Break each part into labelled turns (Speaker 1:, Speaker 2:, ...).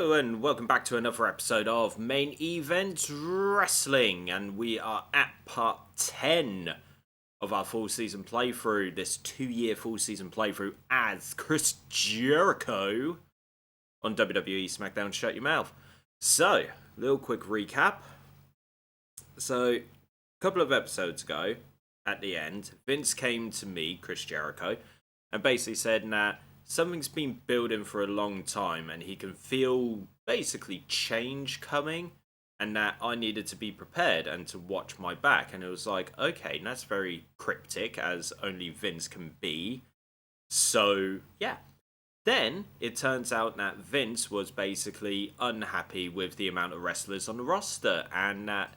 Speaker 1: Hello and welcome back to another episode of Main Event Wrestling, and we are at part 10 of our full season playthrough, this 2-year full season playthrough as Chris Jericho on WWE Smackdown Shut Your Mouth. So, little quick recap. So, a couple of episodes ago, at the end, Vince came to me, Chris Jericho, and basically said, nah, something's been building for a long time and he can feel basically change coming and that I needed to be prepared and to watch my back. And it was like, okay, that's very cryptic as only Vince can be. So, yeah. Then it turns out that Vince was basically unhappy with the amount of wrestlers on the roster and that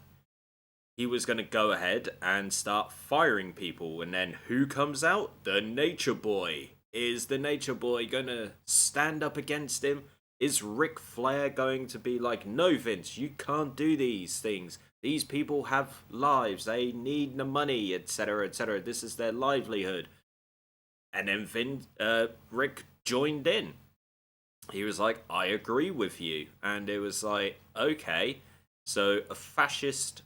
Speaker 1: he was going to go ahead and start firing people. And then who comes out? The Nature Boy. Is the Nature Boy going to stand up against him? Is Ric Flair going to be like, no, Vince, you can't do these things. These people have lives. They need the money, etc., etc. This is their livelihood. And then Rick joined in. He was like, I agree with you. And it was like, okay, so a fascist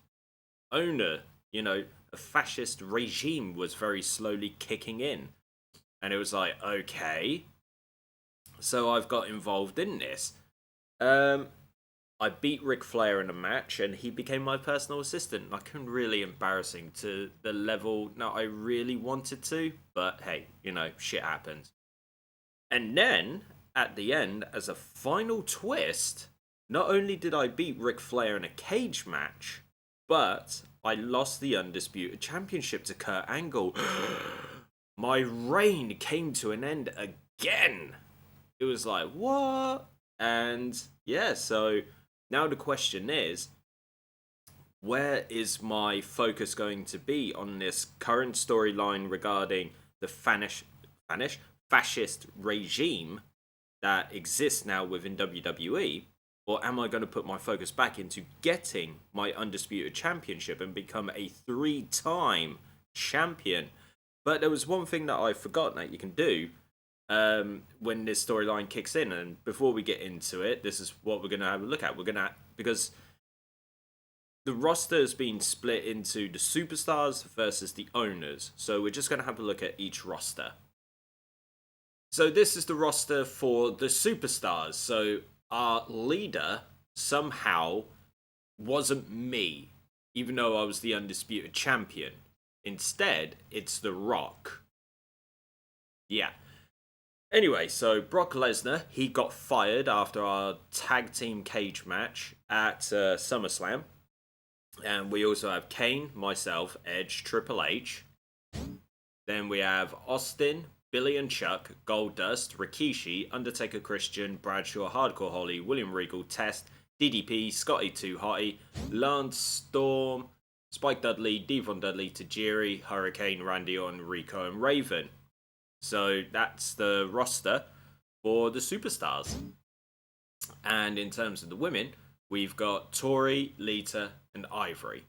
Speaker 1: owner, a fascist regime was very slowly kicking in. And it was like, okay. So I've got involved in this. I beat Ric Flair in a match, and he became my personal assistant. Like, really embarrassing to the level that I really wanted to. But hey, shit happens. And then, at the end, as a final twist, not only did I beat Ric Flair in a cage match, but I lost the Undisputed Championship to Kurt Angle. My reign came to an end again. It was like, what? And yeah, so now the question is, where is my focus going to be on this current storyline regarding the fascist regime that exists now within WWE? Or am I going to put my focus back into getting my Undisputed Championship and become a 3-time champion? But there was one thing that I forgot that you can do when this storyline kicks in. And before we get into it, this is what we're going to have a look at. Because the roster has been split into the superstars versus the owners. So we're just going to have a look at each roster. So this is the roster for the superstars. So our leader somehow wasn't me, even though I was the Undisputed Champion. Instead, it's The Rock. Yeah. Anyway, so Brock Lesnar, he got fired after our tag team cage match at SummerSlam. And we also have Kane, myself, Edge, Triple H. Then we have Austin, Billy and Chuck, Goldust, Rikishi, Undertaker Christian, Bradshaw, Hardcore Holly, William Regal, Test, DDP, Scotty 2 Hotty, Lance Storm, Spike Dudley, Devon Dudley, Tajiri, Hurricane, Randy Orton, Rico, and Raven. So that's the roster for the superstars. And in terms of the women, we've got Tori, Lita, and Ivory.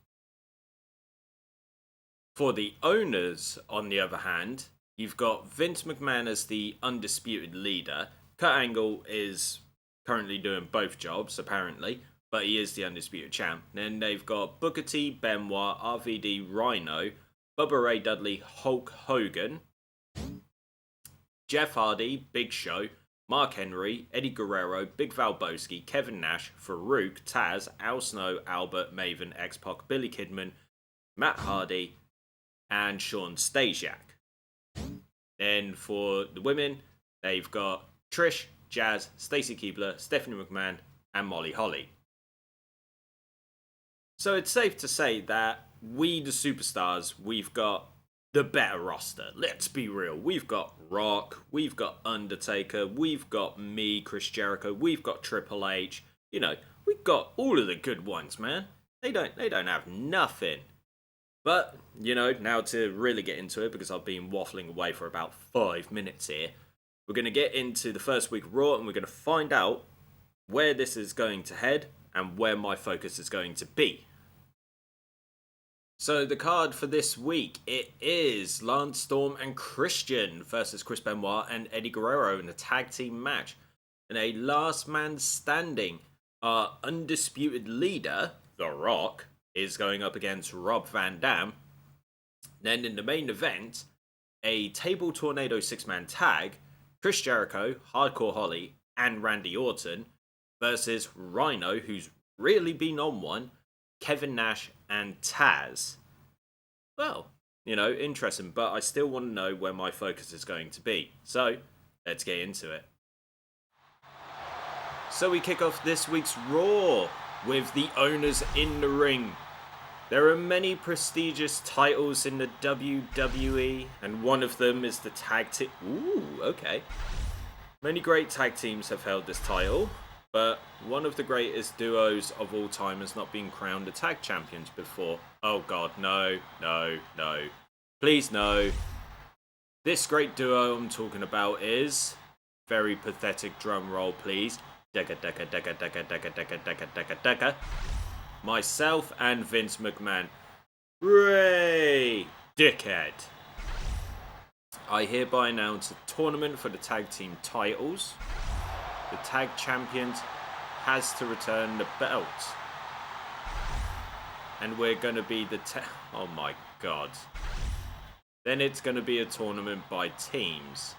Speaker 1: For the owners, on the other hand, you've got Vince McMahon as the undisputed leader. Kurt Angle is currently doing both jobs, apparently, but he is the Undisputed Champ. Then they've got Booker T, Benoit, RVD, Rhyno, Bubba Ray Dudley, Hulk Hogan, Jeff Hardy, Big Show, Mark Henry, Eddie Guerrero, Big Valboski, Kevin Nash, Farouk, Taz, Al Snow, Albert, Maven, X-Pac, Billy Kidman, Matt Hardy, and Sean Stasiak. Then for the women, they've got Trish, Jazz, Stacy Keibler, Stephanie McMahon, and Molly Holly. So it's safe to say that we, the superstars, we've got the better roster. Let's be real. We've got Rock, we've got Undertaker, we've got me, Chris Jericho, we've got Triple H. We've got all of the good ones, man. They don't have nothing. But, now to really get into it, because I've been waffling away for about 5 minutes here, we're going to get into the first week of Raw, and we're going to find out where this is going to head and where my focus is going to be. So the card for this week, it is Lance Storm and Christian versus Chris Benoit and Eddie Guerrero in a tag team match. In a last man standing, our undisputed leader, The Rock, is going up against Rob Van Dam. Then in the main event, a table tornado 6-man tag, Chris Jericho, Hardcore Holly, and Randy Orton versus Rhyno, who's really been on one, Kevin Nash, and Taz. Well, interesting, but I still want to know where my focus is going to be. So, let's get into it. So we kick off this week's Raw with the owners in the ring. There are many prestigious titles in the WWE, and one of them is the tag team. Ooh, okay. Many great tag teams have held this title, but one of the greatest duos of all time has not been crowned the tag champions before. Oh god, no. Please, no. This great duo I'm talking about is... Very pathetic drum roll, please. Decca. Myself and Vince McMahon. Ray Dickhead. I hereby announce a tournament for the tag team titles. The tag champions has to return the belt. And we're going to be the oh my god. Then it's going to be a tournament by teams.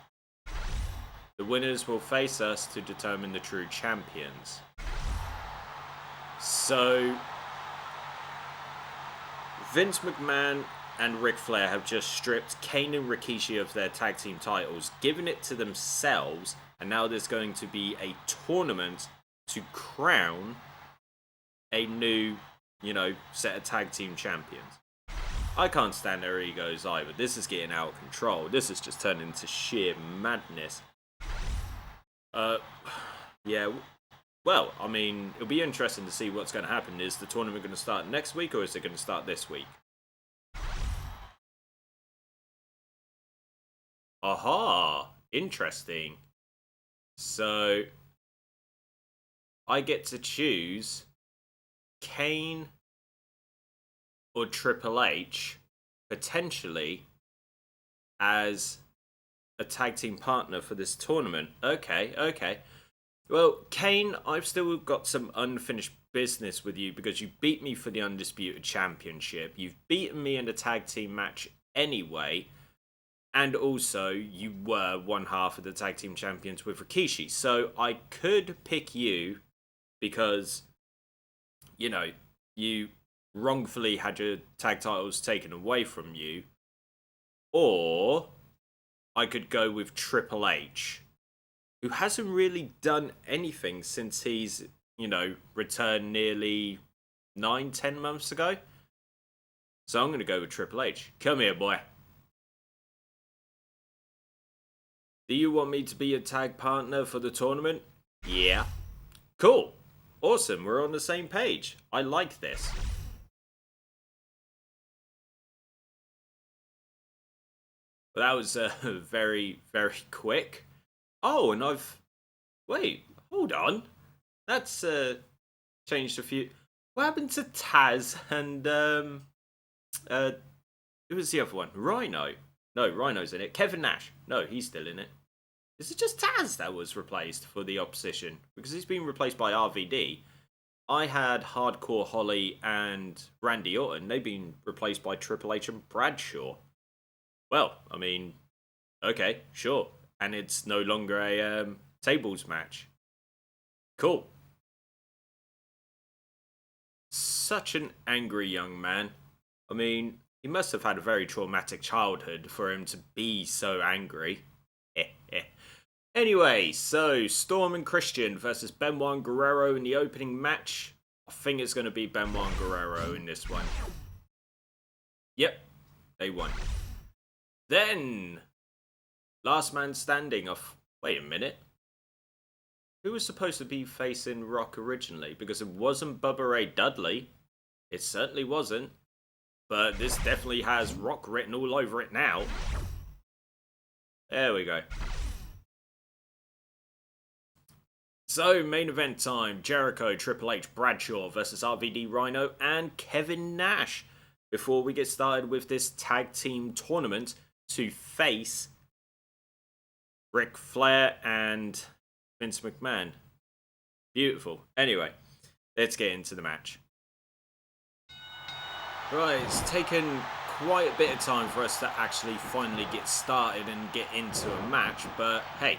Speaker 1: The winners will face us to determine the true champions. So, Vince McMahon and Ric Flair have just stripped Kane and Rikishi of their tag team titles, given it to themselves, and now there's going to be a tournament to crown a new, set of tag team champions. I can't stand their egos either. This is getting out of control. This is just turning into sheer madness. Yeah. Well, I mean, it'll be interesting to see what's going to happen. Is the tournament going to start next week, or is it going to start this week? Aha! Interesting. So, I get to choose Kane or Triple H, potentially, as a tag team partner for this tournament. Okay. Well, Kane, I've still got some unfinished business with you because you beat me for the Undisputed Championship. You've beaten me in the tag team match anyway. And also, you were one half of the tag team champions with Rikishi. So I could pick you because, you wrongfully had your tag titles taken away from you. Or I could go with Triple H, who hasn't really done anything since he's, returned nearly 9-10 months ago. So I'm going to go with Triple H. Come here, boy. Do you want me to be a tag partner for the tournament? Yeah. Cool. Awesome. We're on the same page. I like this. Well, that was very, very quick. Oh, and wait, hold on. That's changed a few... What happened to Taz and... who was the other one? Rhyno. No, Rhino's in it. Kevin Nash. No, he's still in it. Is it just Taz that was replaced for the opposition? Because he's been replaced by RVD. I had Hardcore Holly and Randy Orton. They've been replaced by Triple H and Bradshaw. Well, I mean, okay, sure. And it's no longer a tables match. Cool. Such an angry young man. I mean, he must have had a very traumatic childhood for him to be so angry. Anyway, so Storm and Christian versus Benoit and Guerrero in the opening match. I think it's going to be Benoit and Guerrero in this one. Yep, they won. Then, last man standing off... Wait a minute. Who was supposed to be facing Rock originally? Because it wasn't Bubba Ray Dudley. It certainly wasn't. But this definitely has Rock written all over it now. There we go. So, main event time. Jericho, Triple H, Bradshaw versus RVD, Rhyno, and Kevin Nash. Before we get started with this tag team tournament to face Ric Flair and Vince McMahon. Beautiful. Anyway, let's get into the match. Right, it's taken quite a bit of time for us to actually finally get started and get into a match, but hey,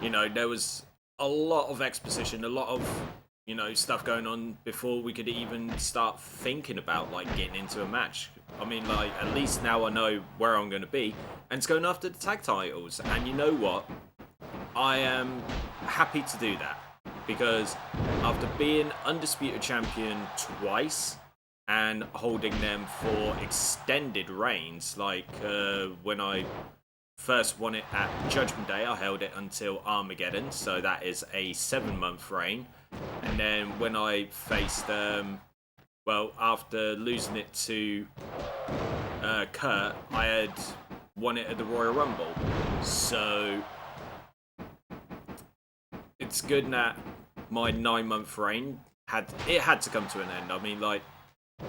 Speaker 1: you know, there was a lot of exposition, a lot of, you know, stuff going on before we could even start thinking about, like, getting into a match. I mean, like, at least now I know where I'm going to be, and it's going after the tag titles, and you know what? I am happy to do that, because after being Undisputed Champion twice, and holding them for extended reigns, like when I first won it at Judgment Day, I held it until Armageddon, so that is a 7-month reign. And then when I faced, well, after losing it to Kurt, I had won it at the Royal Rumble. So it's good that my 9-month reign had to come to an end. I mean, like,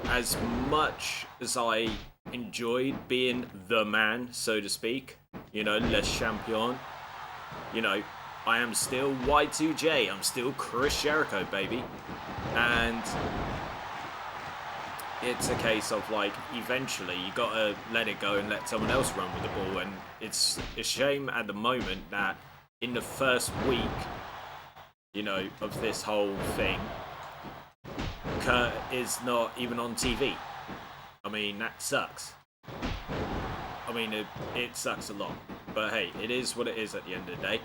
Speaker 1: as much as I enjoyed being the man, so to speak, you know, Les Champion, you know, I am still Y2J, I'm still Chris Jericho, baby. And it's a case of, like, eventually you gotta let it go and let someone else run with the ball. And it's a shame at the moment that in the first week, you know, of this whole thing, Kurt is not even on TV. I mean, that sucks. I mean, it sucks a lot. But hey, it is what it is at the end of the day.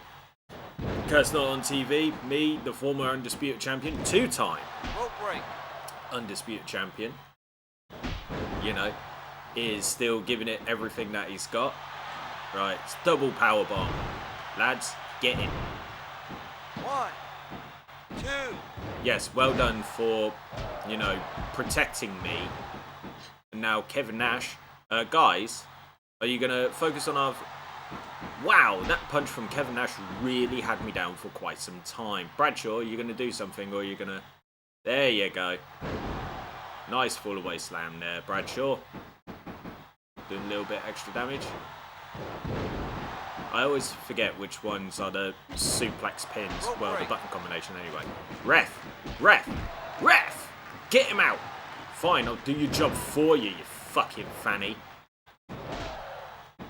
Speaker 1: Kurt's not on TV. Me, the former Undisputed Champion, 2-time Undisputed Champion, you know, is still giving it everything that he's got. Right, it's double powerbomb. Lads, get in.
Speaker 2: 1, 2.
Speaker 1: Yes, well done for, you know, protecting me. And now Kevin Nash. Guys, are you going to focus on our... Wow, that punch from Kevin Nash really had me down for quite some time. Bradshaw, are you going to do something, or are you going to... There you go. Nice fall-away slam there, Bradshaw. Doing a little bit extra damage. I always forget which ones are the suplex pins. Well, the button combination anyway. Ref! Ref! Ref! Get him out! Fine, I'll do your job for you, you fucking fanny.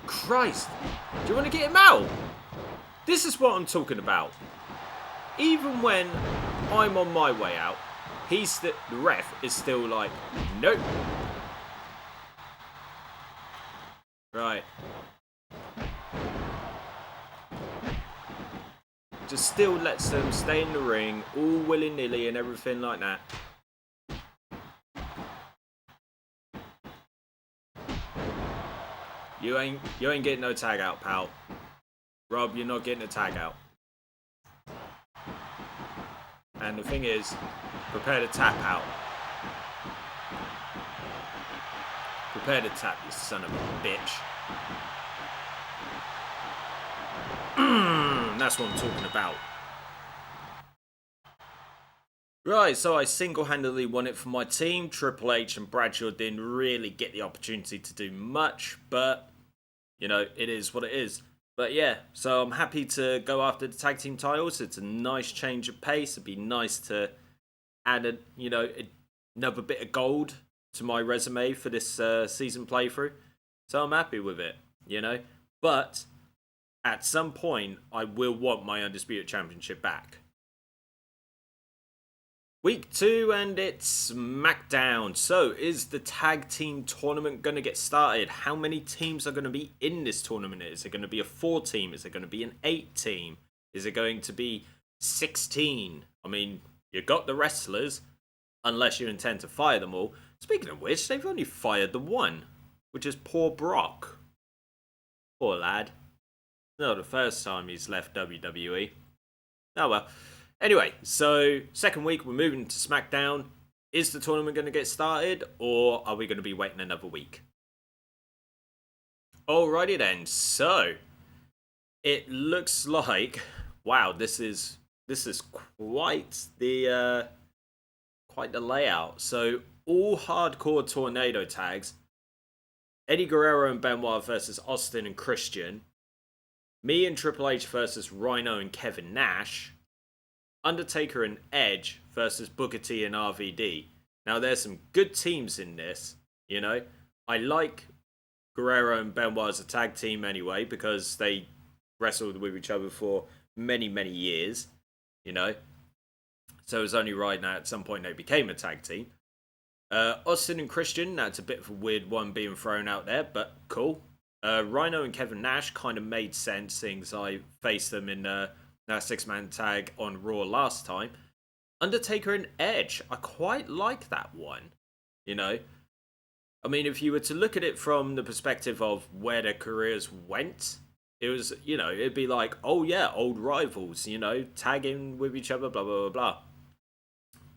Speaker 1: Christ! Do you want to get him out? This is what I'm talking about. Even when I'm on my way out, the ref is still like, nope. Right. Just still lets them stay in the ring, all willy-nilly and everything like that. You ain't getting no tag out, pal. Rob, you're not getting a tag out. And the thing is, prepare to tap out. Prepare to tap, you son of a bitch. That's what I'm talking about. Right, so I single-handedly won it for my team. Triple H and Bradshaw didn't really get the opportunity to do much, but, you know, it is what it is. But yeah, so I'm happy to go after the tag team titles. It's a nice change of pace. It'd be nice to add another bit of gold to my resume for this season playthrough. So I'm happy with it, you know. But at some point, I will want my Undisputed Championship back. Week 2, and it's Smackdown. So, is the tag team tournament going to get started? How many teams are going to be in this tournament? Is it going to be a 4-team? Is it going to be an 8-team? Is it going to be 16? I mean, you got the wrestlers, unless you intend to fire them all. Speaking of which, they've only fired the one, which is poor Brock. Poor lad. Not the first time he's left WWE. Oh well. Anyway, so second week, we're moving to SmackDown. Is the tournament going to get started, or are we going to be waiting another week? Alrighty then, so it looks like, wow, this is quite the layout. So all hardcore tornado tags. Eddie Guerrero and Benoit versus Austin and Christian. me and Triple H versus Rhyno and Kevin Nash, Undertaker and Edge versus Booker T and RVD. Now, there's some good teams in this, you know. I like Guerrero and Benoit as a tag team anyway, because they wrestled with each other for many, many years, you know. So it was only right now at some point they became a tag team. Austin and Christian, that's a bit of a weird one being thrown out there, but cool. Rhyno and Kevin Nash kind of made sense, since I faced them in that 6-man tag on Raw last time. Undertaker and Edge, I quite like that one, you know. I mean, if you were to look at it from the perspective of where their careers went, it was, you know, it'd be like, oh yeah, old rivals, you know, tagging with each other, blah, blah, blah, blah.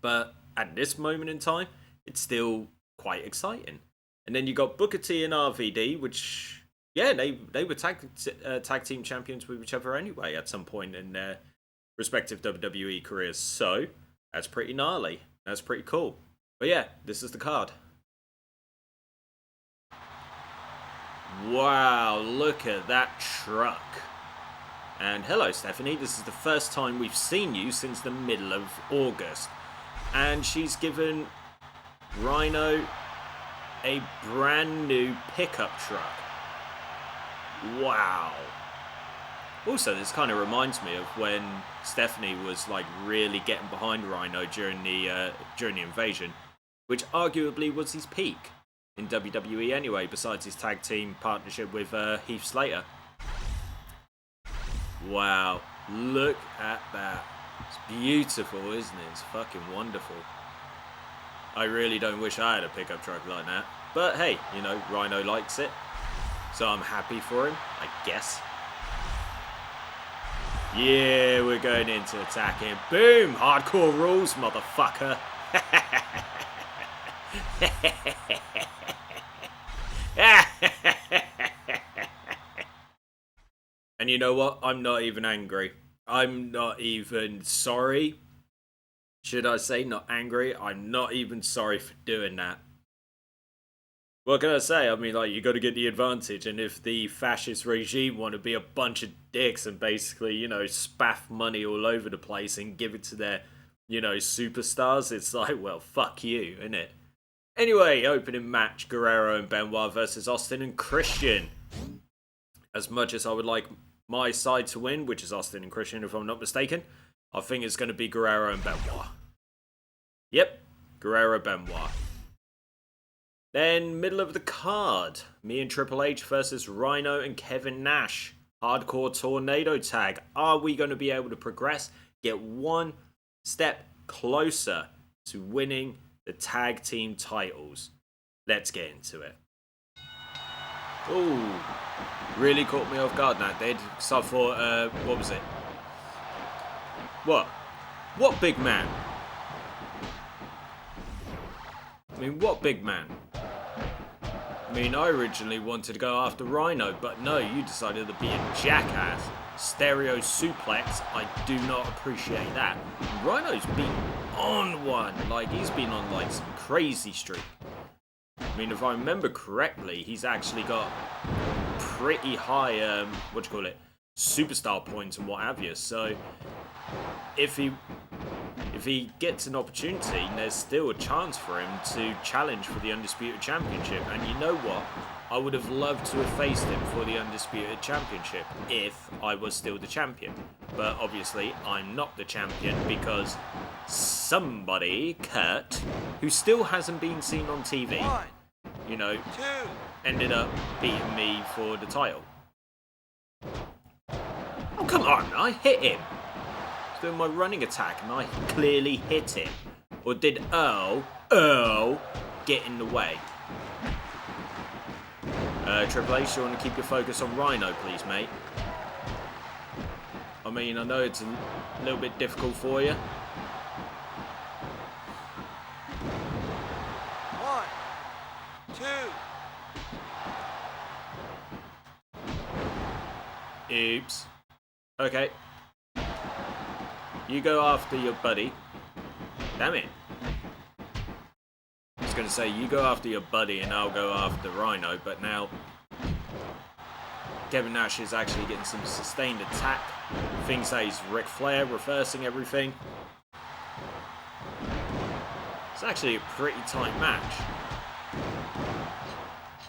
Speaker 1: But at this moment in time, it's still quite exciting. And then you got Booker T and RVD, which, yeah, they were tag team champions with each other anyway at some point in their respective WWE careers. So, that's pretty gnarly. That's pretty cool. But yeah, this is the card. Wow, look at that truck. And hello, Stephanie. This is the first time we've seen you since the middle of August. And she's given Rhyno a brand new pickup truck. Wow. Also, this kind of reminds me of when Stephanie was like really getting behind Rhyno during the invasion, which arguably was his peak in WWE anyway, besides his tag team partnership with Heath Slater. Wow, look at that. It's beautiful, isn't it? It's fucking wonderful. I really don't wish I had a pickup truck like that. But hey, you know, Rhyno likes it. So I'm happy for him, I guess. Yeah, we're going into attacking. Boom! Hardcore rules, motherfucker. And you know what? I'm not even angry. I'm not even sorry. Should I say not angry? I'm not even sorry for doing that. What can I say? I mean, like, you got to get the advantage, and if the fascist regime want to be a bunch of dicks and basically, you know, spaff money all over the place and give it to their, you know, superstars, it's like, well, fuck you, innit? Anyway, opening match, Guerrero and Benoit versus Austin and Christian. As much as I would like my side to win, which is Austin and Christian if I'm not mistaken, I think it's going to be Guerrero and Benoit. Yep, Guerrero Benoit. Then, middle of the card, me and Triple H versus Rhyno and Kevin Nash. Hardcore tornado tag. Are we going to be able to progress, get one step closer to winning the tag team titles? Let's get into it. Ooh, really caught me off guard that did. So I thought, what was it? What? What big man? I mean, what big man? I mean, I originally wanted to go after Rhyno, but no, you decided to be a jackass. Stereo suplex, I do not appreciate that. Rhino's been on one, like he's been on like some crazy streak. I mean, if I remember correctly, he's actually got pretty high, superstar points and what have you. So, if he gets an opportunity, there's still a chance for him to challenge for the Undisputed Championship. And you know what? I would have loved to have faced him for the Undisputed Championship if I was still the champion. But obviously, I'm not the champion because somebody, Kurt, who still hasn't been seen on TV, you know, ended up beating me for the title. Oh, come on, I hit him. Doing my running attack and I clearly hit him. Or did Earl get in the way? Triple H, you want to keep your focus on Rhyno, please, mate? I mean, I know it's a little bit difficult for you.
Speaker 2: 1, 2.
Speaker 1: Oops. Okay. You go after your buddy. Damn it. I was going to say, you go after your buddy and I'll go after Rhyno, but now... Kevin Nash is actually getting some sustained attack. Thinks that he's Ric Flair, reversing everything. It's actually a pretty tight match.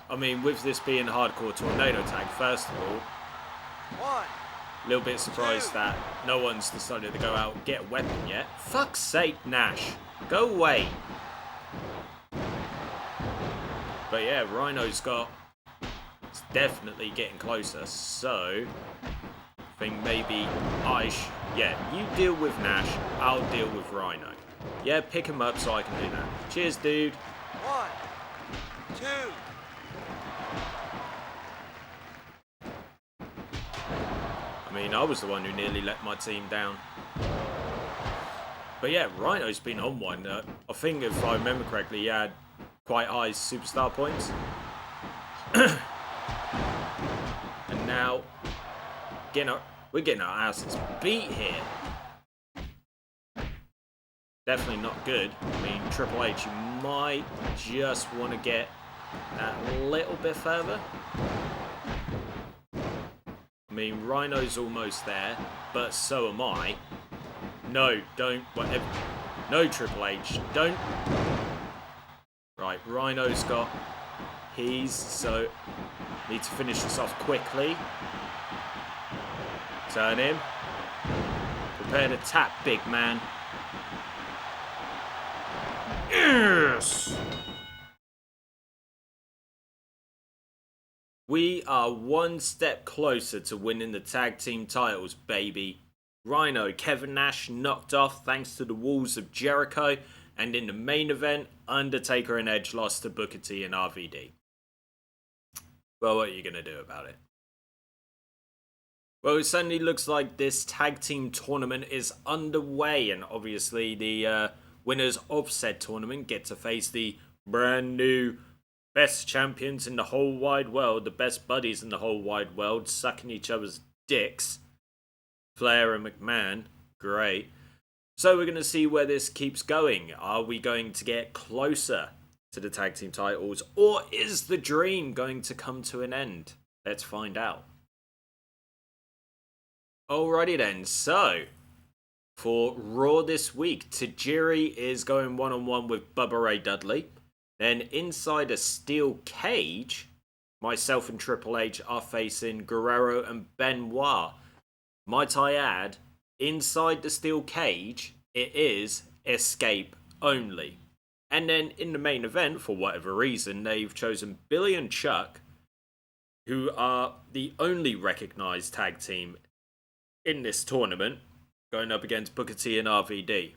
Speaker 1: I mean, with this being a hardcore tornado tag, first of all, a little bit surprised that no one's decided to go out and get a weapon yet. Fuck's sake, Nash. Go away. But yeah, Rhyno's got... It's definitely getting closer, so... I think maybe yeah, you deal with Nash, I'll deal with Rhyno. Yeah, pick him up so I can do that. Cheers, dude.
Speaker 2: 1, 2.
Speaker 1: I mean, I was the one who nearly let my team down. But yeah, Rhyno's been on one. I think if I remember correctly, he had quite high superstar points. And now, we're getting our asses beat here. Definitely not good. I mean, Triple H, you might just want to get that little bit further. I mean, Rhyno's almost there, but so am I. No, don't. Whatever. No, Triple H, don't. Right, Rhyno's got his, so need to finish this off quickly. Turn him. Prepare to tap, big man. Yes! We are one step closer to winning the tag team titles, baby. Rhyno, Kevin Nash knocked off thanks to the walls of Jericho, and in the main event, Undertaker and Edge lost to Booker T and RVD. Well, what are you going to do about it? Well, it certainly looks like this tag team tournament is underway, and obviously the winners of said tournament get to face the brand new best champions in the whole wide world, the best buddies in the whole wide world, sucking each other's dicks. Flair and McMahon, great. So we're going to see where this keeps going. Are we going to get closer to the tag team titles, or is the dream going to come to an end? Let's find out. Alrighty then, so for Raw this week, Tajiri is going one-on-one with Bubba Ray Dudley. Then inside a steel cage, myself and Triple H are facing Guerrero and Benoit. Might I add, inside the steel cage, it is escape only. And then in the main event, for whatever reason, they've chosen Billy and Chuck, who are the only recognised tag team in this tournament, going up against Booker T and RVD.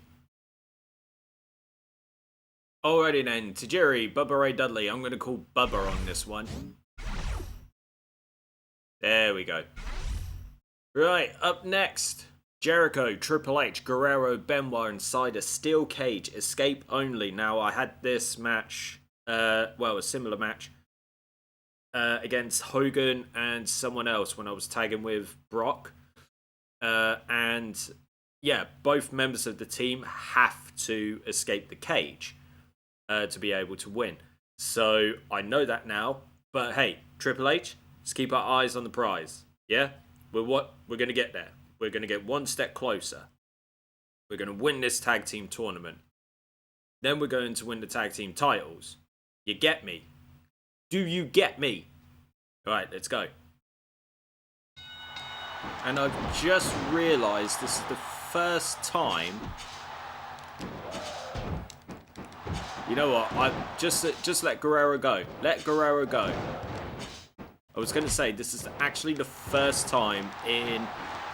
Speaker 1: Alrighty then, Tajiri, Bubba Ray Dudley. I'm going to call Bubba on this one. There we go. Right, up next, Jericho, Triple H, Guerrero, Benoit inside a steel cage, escape only. Now, I had this match, a similar match, against Hogan and someone else when I was tagging with Brock. And yeah, both members of the team have to escape the cage to be able to win. So I know that now. But hey, Triple H, let's keep our eyes on the prize. Yeah, we're going to get there. We're going to get one step closer. We're going to win this tag team tournament. Then we're going to win the tag team titles. You get me? Do you get me? All right, let's go. And I've just realised this is the first time. You know what? I just let Guerrero go. Let Guerrero go. I was going to say this is actually the first time in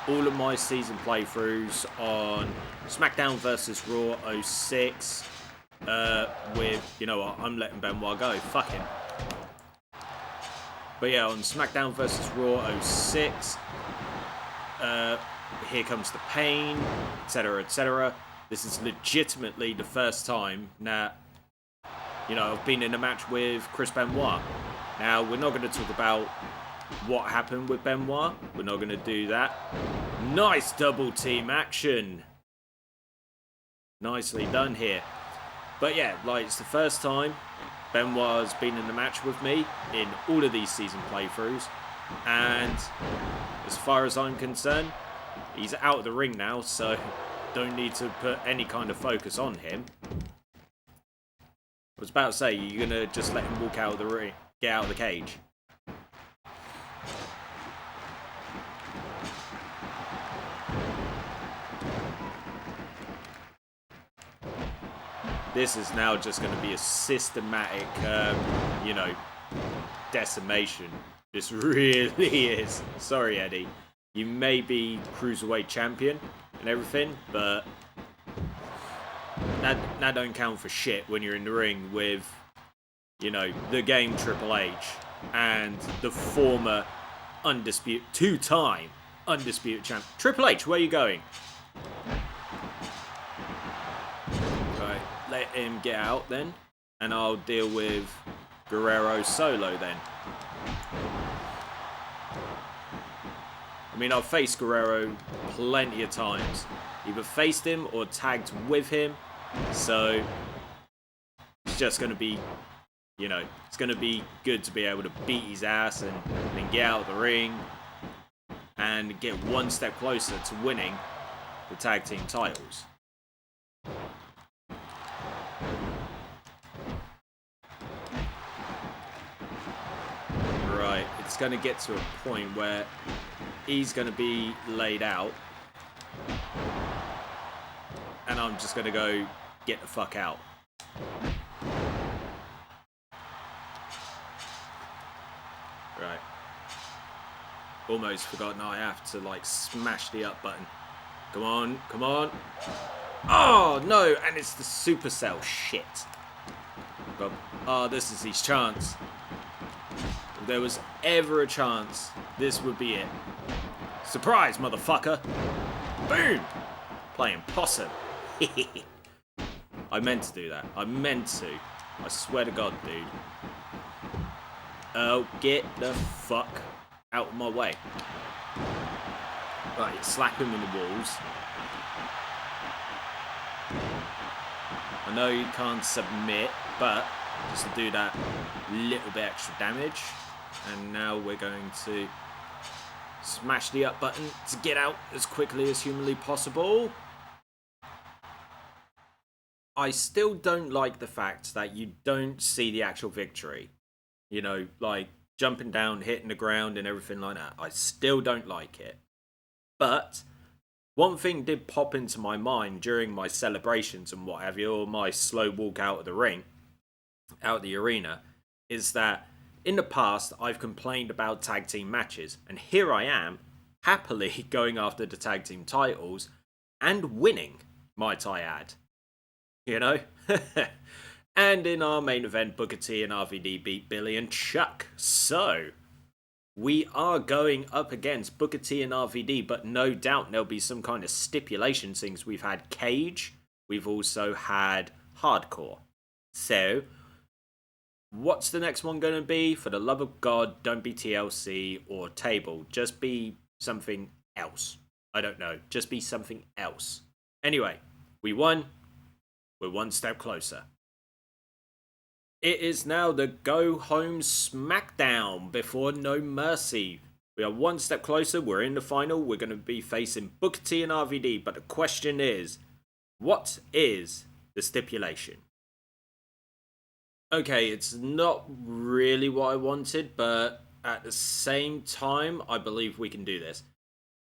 Speaker 1: all of my season playthroughs on Smackdown versus Raw 06 with, you know what? I'm letting Benoit go. Fuck him. But yeah, on Smackdown versus Raw 06. Here Comes the Pain, etc., etc. This is legitimately the first time that, you know, I've been in a match with Chris Benoit. Now, we're not going to talk about what happened with Benoit. We're not going to do that. Nice double team action. Nicely done here. But yeah, like, it's the first time Benoit's been in a match with me in all of these season playthroughs. And as far as I'm concerned, he's out of the ring now, so don't need to put any kind of focus on him. I was about to say, you're going to just let him walk out of the ring, get out of the cage. This is now just going to be a systematic, decimation. This really is. Sorry, Eddie. You may be Cruiserweight champion and everything, but that don't count for shit when you're in the ring with, the game Triple H and the former two-time Undisputed champion. Triple H, where are you going? Let him get out then, and I'll deal with Guerrero solo then. I mean, I've faced Guerrero plenty of times. Either faced him or tagged with him, so it's just going to be, it's going to be good to be able to beat his ass and get out of the ring and get one step closer to winning the tag team titles. Right, it's going to get to a point where he's going to be laid out and I'm just going to go get the fuck out. Right. Almost forgotten I have to smash the up button. Come on, come on. Oh no, and it's the supercell shit. Oh, this is his chance. If there was ever a chance, this would be it. Surprise, motherfucker. Boom. Playing possum. I meant to do that. I meant to. I swear to God, dude. Oh, get the fuck out of my way. Right, slap him in the walls. I know you can't submit, but just to do that little bit extra damage. And now we're going to smash the up button to get out as quickly as humanly possible. I still don't like the fact that you don't see the actual victory. Jumping down, hitting the ground and everything like that. I still don't like it. But one thing did pop into my mind during my celebrations and what have you, or my slow walk out of the ring, out of the arena, is that in the past I've complained about tag team matches, and here I am, happily going after the tag team titles and winning, might I add. And in our main event, Booker T and RVD beat Billy and Chuck. So we are going up against Booker T and RVD, but no doubt there'll be some kind of stipulation things. We've had Cage, we've also had Hardcore. So what's the next one going to be? For the love of God, don't be TLC or Table. Just be something else. I don't know. Just be something else. Anyway, we won. We're one step closer. It is now the Go Home Smackdown before No Mercy. We are one step closer. We're in the final. We're going to be facing Booker T and RVD. But the question is, what is the stipulation? Okay, it's not really what I wanted, but at the same time, I believe we can do this.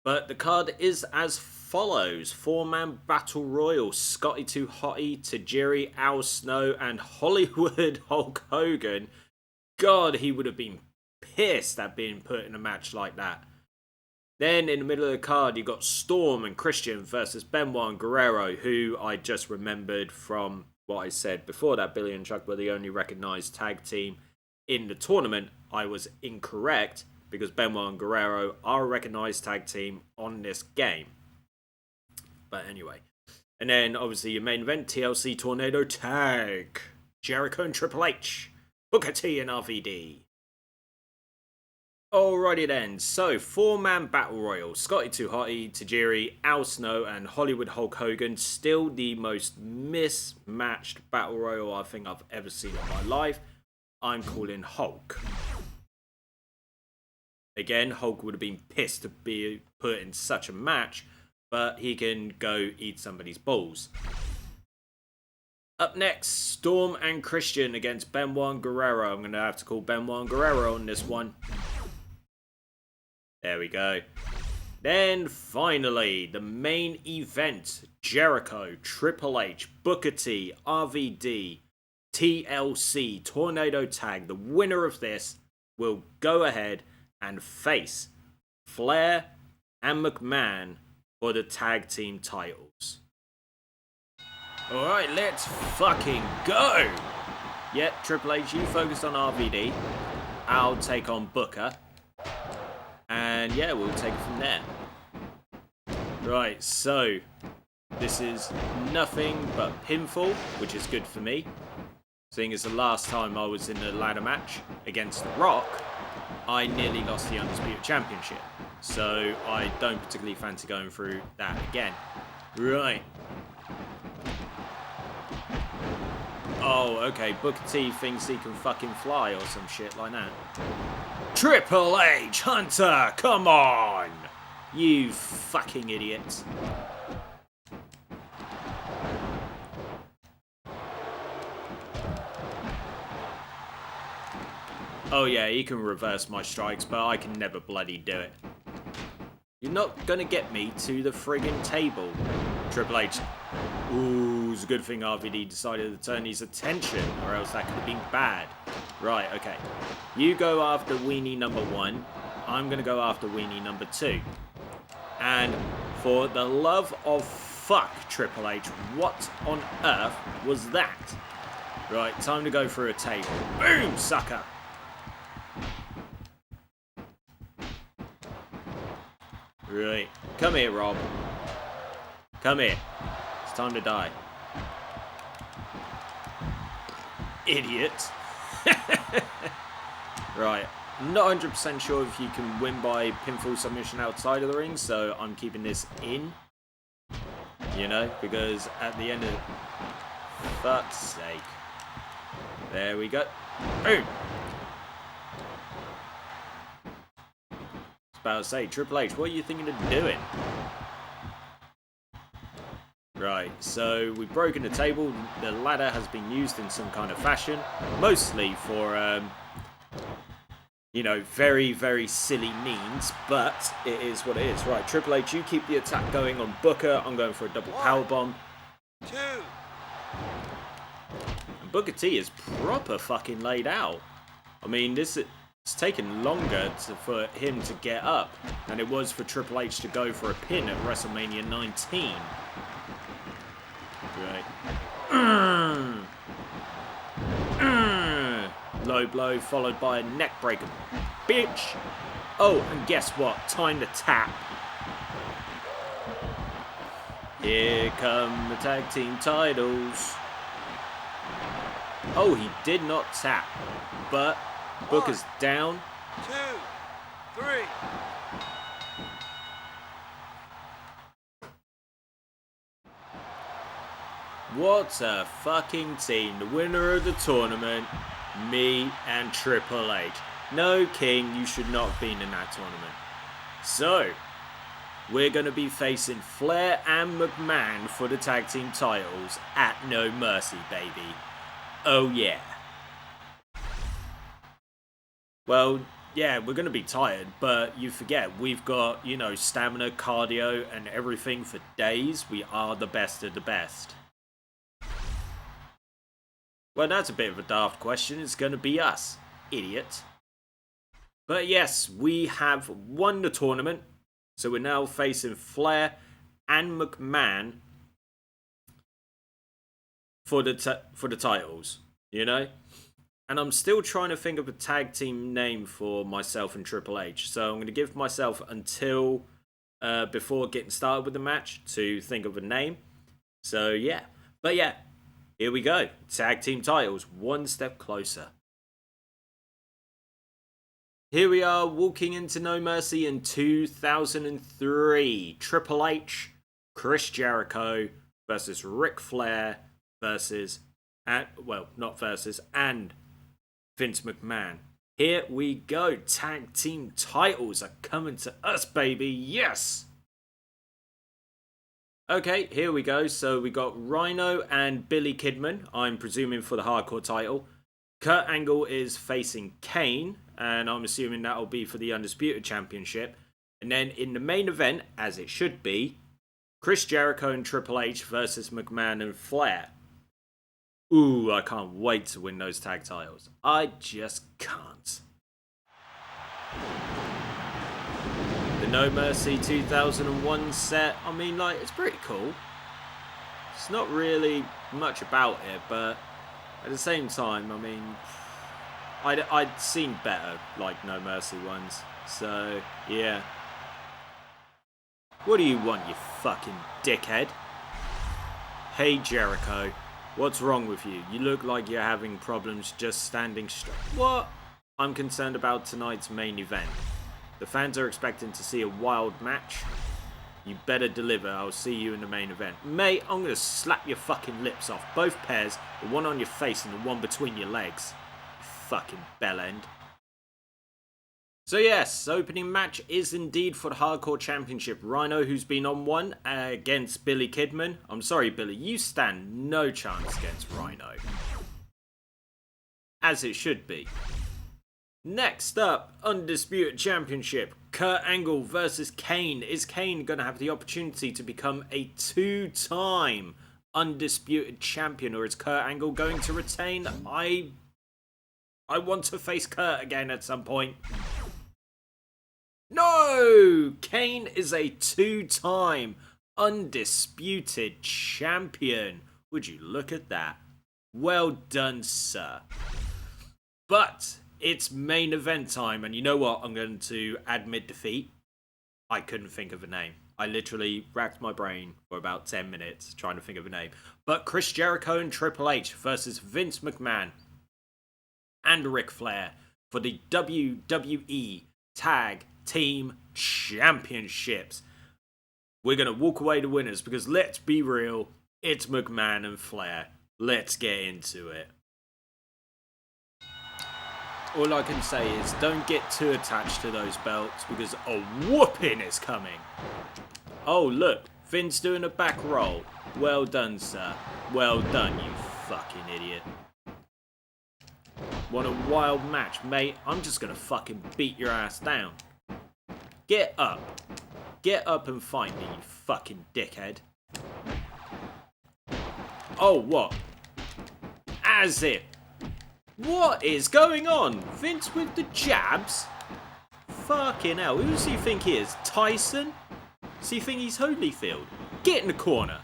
Speaker 1: But the card is as follows. 4-man Battle Royal. Scotty 2 Hotty, Tajiri, Al Snow, and Hollywood Hulk Hogan. God, he would have been pissed at being put in a match like that. Then in the middle of the card, you got Storm and Christian versus Benoit and Guerrero, who I just remembered from what I said before that Billy and Chuck were the only recognised tag team in the tournament. I was incorrect, because Benoit and Guerrero are a recognised tag team on this game. But anyway. And then, obviously, your main event, TLC Tornado Tag. Jericho and Triple H. Booker T and RVD. Alrighty then. So, 4-man Battle Royal. Scotty 2 Hotty, Tajiri, Al Snow, and Hollywood Hulk Hogan. Still the most mismatched Battle Royal I think I've ever seen in my life. I'm calling Hulk. Again, Hulk would have been pissed to be put in such a match, but he can go eat somebody's balls. Up next, Storm and Christian against Benoit and Guerrero. I'm going to have to call Benoit and Guerrero on this one. There we go. Then, finally, the main event. Jericho, Triple H, Booker T, RVD, TLC, Tornado Tag. The winner of this will go ahead and face Flair and McMahon for the tag team titles. Alright, let's fucking go! Yep, Triple H, you focus on RVD. I'll take on Booker. And yeah, we'll take it from there. Right, so this is nothing but pinfall, which is good for me. Seeing as the last time I was in a ladder match against The Rock, I nearly lost the Undisputed Championship. So I don't particularly fancy going through that again. Right. Oh, okay. Booker T thinks he can fucking fly or some shit like that. Triple H, Hunter, come on! You fucking idiots. Oh yeah, he can reverse my strikes, but I can never bloody do it. You're not gonna get me to the friggin' table, Triple H. Ooh, it's a good thing RVD decided to turn his attention, or else that could have been bad. Right, okay. You go after weenie number 1. I'm gonna go after weenie number 2. And for the love of fuck, Triple H, what on earth was that? Right, time to go through a table. Boom, sucker! Right, come here, Rob. Come here. It's time to die. Idiot. Right, I'm not 100% sure if you can win by pinfall submission outside of the ring, so I'm keeping this in. You know, because at the end of... Fuck's sake. There we go. Boom! About to say, Triple H, what are you thinking of doing? Right, so we've broken the table. The ladder has been used in some kind of fashion, mostly for, you know, very, very silly means, but it is what it is. Right, Triple H, you keep the attack going on Booker. I'm going for a double powerbomb.
Speaker 2: 2.
Speaker 1: And Booker T is proper fucking laid out. I mean, it's taken longer for him to get up than it was for Triple H to go for a pin at WrestleMania 19. Right. Low blow followed by a neck breaker. Bitch! Oh, and guess what? Time to tap. Here come the tag team titles. Oh, he did not tap, but Booker's down.
Speaker 2: 2, 3.
Speaker 1: What a fucking team. The winner of the tournament, me and Triple H. No, King, you should not have been in that tournament. So, we're going to be facing Flair and McMahon for the tag team titles at No Mercy, baby. Oh yeah. Well, yeah, we're going to be tired, but you forget, we've got, you know, stamina, cardio, and everything for days. We are the best of the best. Well, that's a bit of a daft question. It's going to be us, idiot. But yes, we have won the tournament. So we're now facing Flair and McMahon for the titles, you know? And I'm still trying to think of a tag team name for myself and Triple H. So I'm going to give myself until before getting started with the match to think of a name. So yeah. But yeah, here we go. Tag team titles, one step closer. Here we are walking into No Mercy in 2003. Triple H, Chris Jericho versus Ric Flair versus, and Vince McMahon. Here we go. Tag team titles are coming to us, baby. Yes! Okay, here we go. So we got Rhyno and Billy Kidman, I'm presuming for the hardcore title. Kurt Angle is facing Kane, and I'm assuming that'll be for the Undisputed Championship. And then in the main event, as it should be, Chris Jericho and Triple H versus McMahon and Flair. Ooh, I can't wait to win those tag titles. I just can't. The No Mercy 2001 set, I mean, like, it's pretty cool. It's not really much about it, but at the same time, I mean, I'd seen better, like, No Mercy ones. So, yeah. What do you want, you fucking dickhead? Hey, Jericho. What's wrong with you? You look like you're having problems just standing straight. What? I'm concerned about tonight's main event. The fans are expecting to see a wild match. You better deliver. I'll see you in the main event. Mate, I'm gonna slap your fucking lips off. Both pairs, the one on your face and the one between your legs. You fucking bellend. So yes, opening match is indeed for the Hardcore Championship. Rhyno, who's been on one, against Billy Kidman. I'm sorry, Billy, you stand no chance against Rhyno. As it should be. Next up, Undisputed Championship. Kurt Angle versus Kane. Is Kane going to have the opportunity to become a two-time Undisputed Champion, or is Kurt Angle going to retain? I want to face Kurt again at some point. No! Kane is a two-time Undisputed Champion. Would you look at that? Well done, sir. But it's main event time, and you know what? I'm going to admit defeat. I couldn't think of a name. I literally racked my brain for about 10 minutes trying to think of a name. But Chris Jericho and Triple H versus Vince McMahon and Ric Flair for the WWE Tag Team Championships. We're going to walk away the winners because let's be real, it's McMahon and Flair. Let's get into it. All I can say is don't get too attached to those belts because a whooping is coming. Oh look, Finn's doing a back roll. Well done, sir. Well done, you fucking idiot. What a wild match, mate. I'm just gonna fucking beat your ass down. Get up. Get up and fight me, you fucking dickhead. Oh, what? As if. What is going on? Vince with the jabs? Fucking hell, who does he think he is? Tyson? Does he think he's Holyfield? Get in the corner.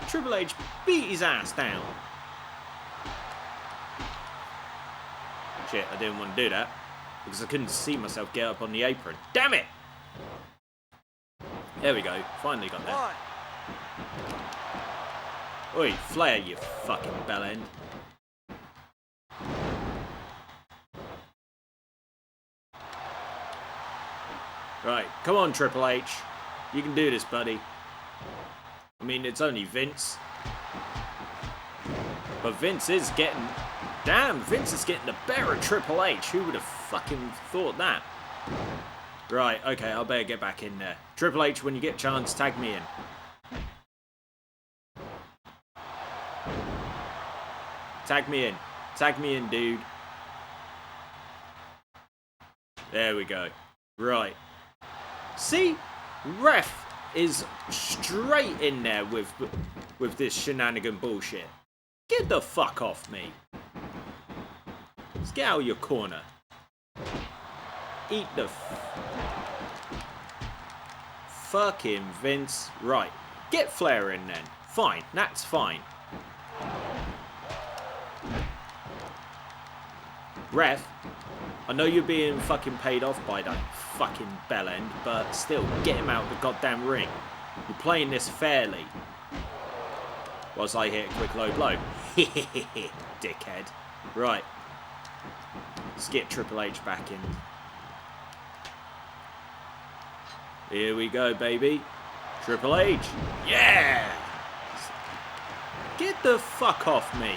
Speaker 1: Triple H beat his ass down. Shit, I didn't want to do that because I couldn't see myself get up on the apron. Damn it! There we go, finally got there. Oi, Flair, you fucking bellend. Right, come on, Triple H. You can do this, buddy. I mean, it's only Vince. But Vince is getting... Damn, Vince is getting the better of Triple H. Who would have fucking thought that? Right, okay, I better get back in there. Triple H, when you get a chance, tag me in. Tag me in. Tag me in, dude. There we go. Right. See? Ref is straight in there with this shenanigan bullshit. Get the fuck off me. Let's get out of your corner. Eat the fucking Vince. Right. Get Flair in then. Fine. That's fine. Ref, I know you're being fucking paid off by that fucking bellend, but still, get him out of the goddamn ring. You're playing this fairly. Whilst I hit a quick low blow. Dickhead. Right. Let's get Triple H back in. Here we go, baby. Triple H. Yeah! Get the fuck off me.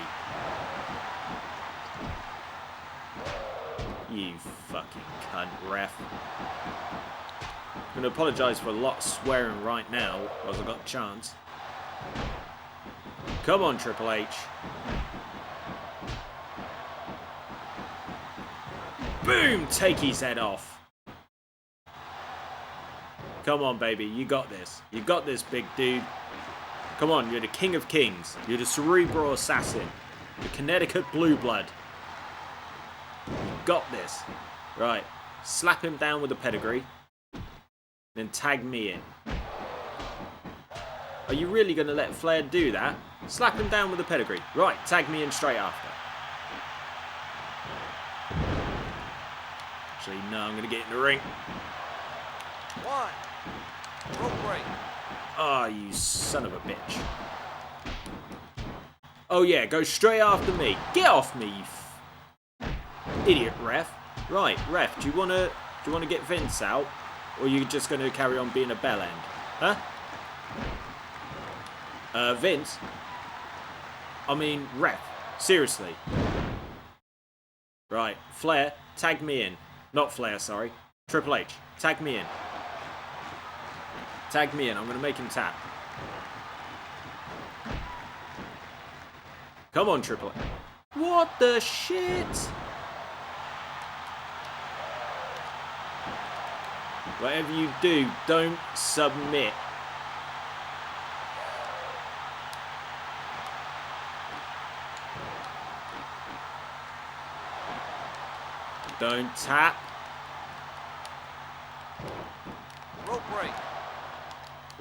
Speaker 1: You fucking cunt, ref. I'm going to apologise for a lot of swearing right now, whilst I've got a chance. Come on, Triple H. Boom! Take his head off. Come on, baby. You got this. You got this, big dude. Come on, you're the King of Kings. You're the Cerebral Assassin. The Connecticut Blue Blood. You got this. Right. Slap him down with a pedigree. Then tag me in. Are you really going to let Flair do that? Slap him down with a pedigree. Right, tag me in straight after. Actually, no, I'm going to get in the ring.
Speaker 2: 1. Rope break.
Speaker 1: Oh, you son of a bitch. Oh yeah, go straight after me. Get off me, you idiot ref. Right, ref, do you wanna get Vince out? Or are you just gonna carry on being a bell end? Huh? Vince? I mean, ref. Seriously. Right, Flair, tag me in. Not Flair, sorry. Triple H, tag me in. Tag me in. I'm going to make him tap. Come on, Triple H. What the shit? Whatever you do, don't submit. Don't tap.
Speaker 2: Rope break.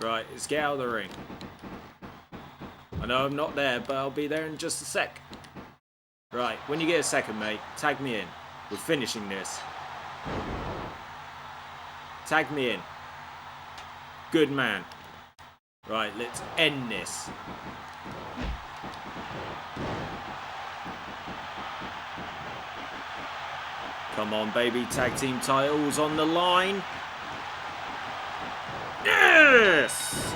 Speaker 1: Right, let's get out of the ring. I know I'm not there, but I'll be there in just a sec. Right, when you get a second, mate, tag me in. We're finishing this. Tag me in. Good man. Right, let's end this. Come on, baby. Tag team titles on the line. Yes!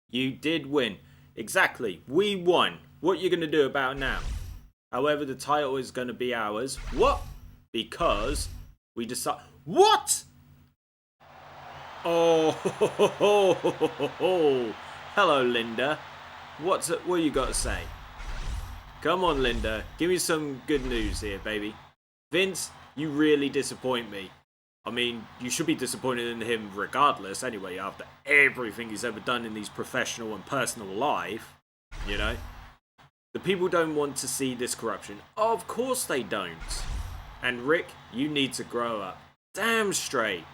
Speaker 1: You did win. Exactly. We won. What are you going to do about it now? However, the title is going to be ours. What? Because we decide... What? Oh, hello, Linda. What you got to say? Come on, Linda. Give me some good news here, baby. Vince, you really disappoint me. I mean, you should be disappointed in him regardless, anyway, after everything he's ever done in his professional and personal life. You know? The people don't want to see this corruption. Of course they don't. And Rick, you need to grow up. Damn straight.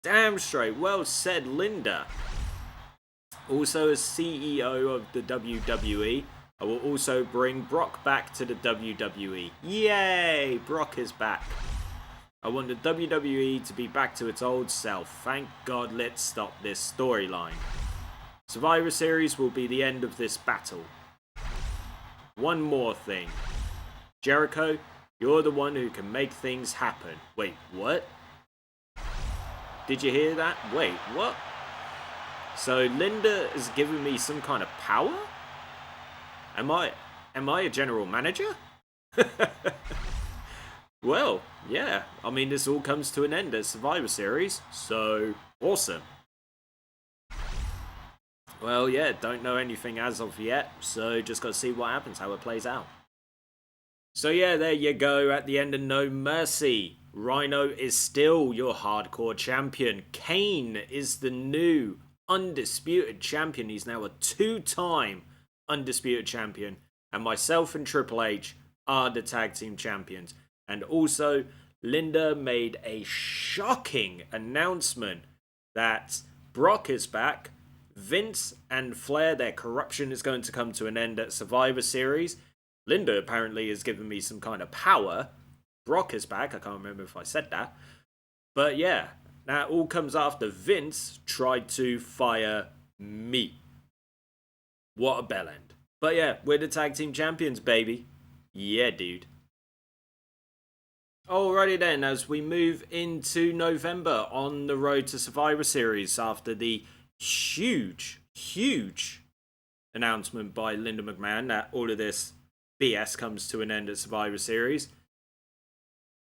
Speaker 1: Damn straight. Well said, Linda. Also, as CEO of the WWE, I will also bring Brock back to the WWE. Yay! Brock is back. I want the WWE to be back to its old self. Thank God, let's stop this storyline. Survivor Series will be the end of this battle. One more thing. Jericho, you're the one who can make things happen. Wait, what? Did you hear that? Wait, what? So Linda is giving me some kind of power? Am I a general manager? Well, yeah. I mean, this all comes to an end at Survivor Series, so awesome. Well, yeah, don't know anything as of yet, so just got to see what happens, how it plays out. So yeah, there you go, at the end of No Mercy. Rhyno is still your hardcore champion. Kane is the new undisputed champion. He's now a 2-time undisputed champion. And myself and Triple H are the tag team champions. And also, Linda made a shocking announcement that Brock is back. Vince and Flair, their corruption is going to come to an end at Survivor Series. Linda apparently has given me some kind of power. Brock is back. I can't remember if I said that. But yeah, that all comes after Vince tried to fire me. What a bell end. But yeah, we're the tag team champions, baby. Yeah, dude. Alrighty then, as we move into November on the road to Survivor Series after the huge announcement by Linda McMahon that all of this BS comes to an end at Survivor Series.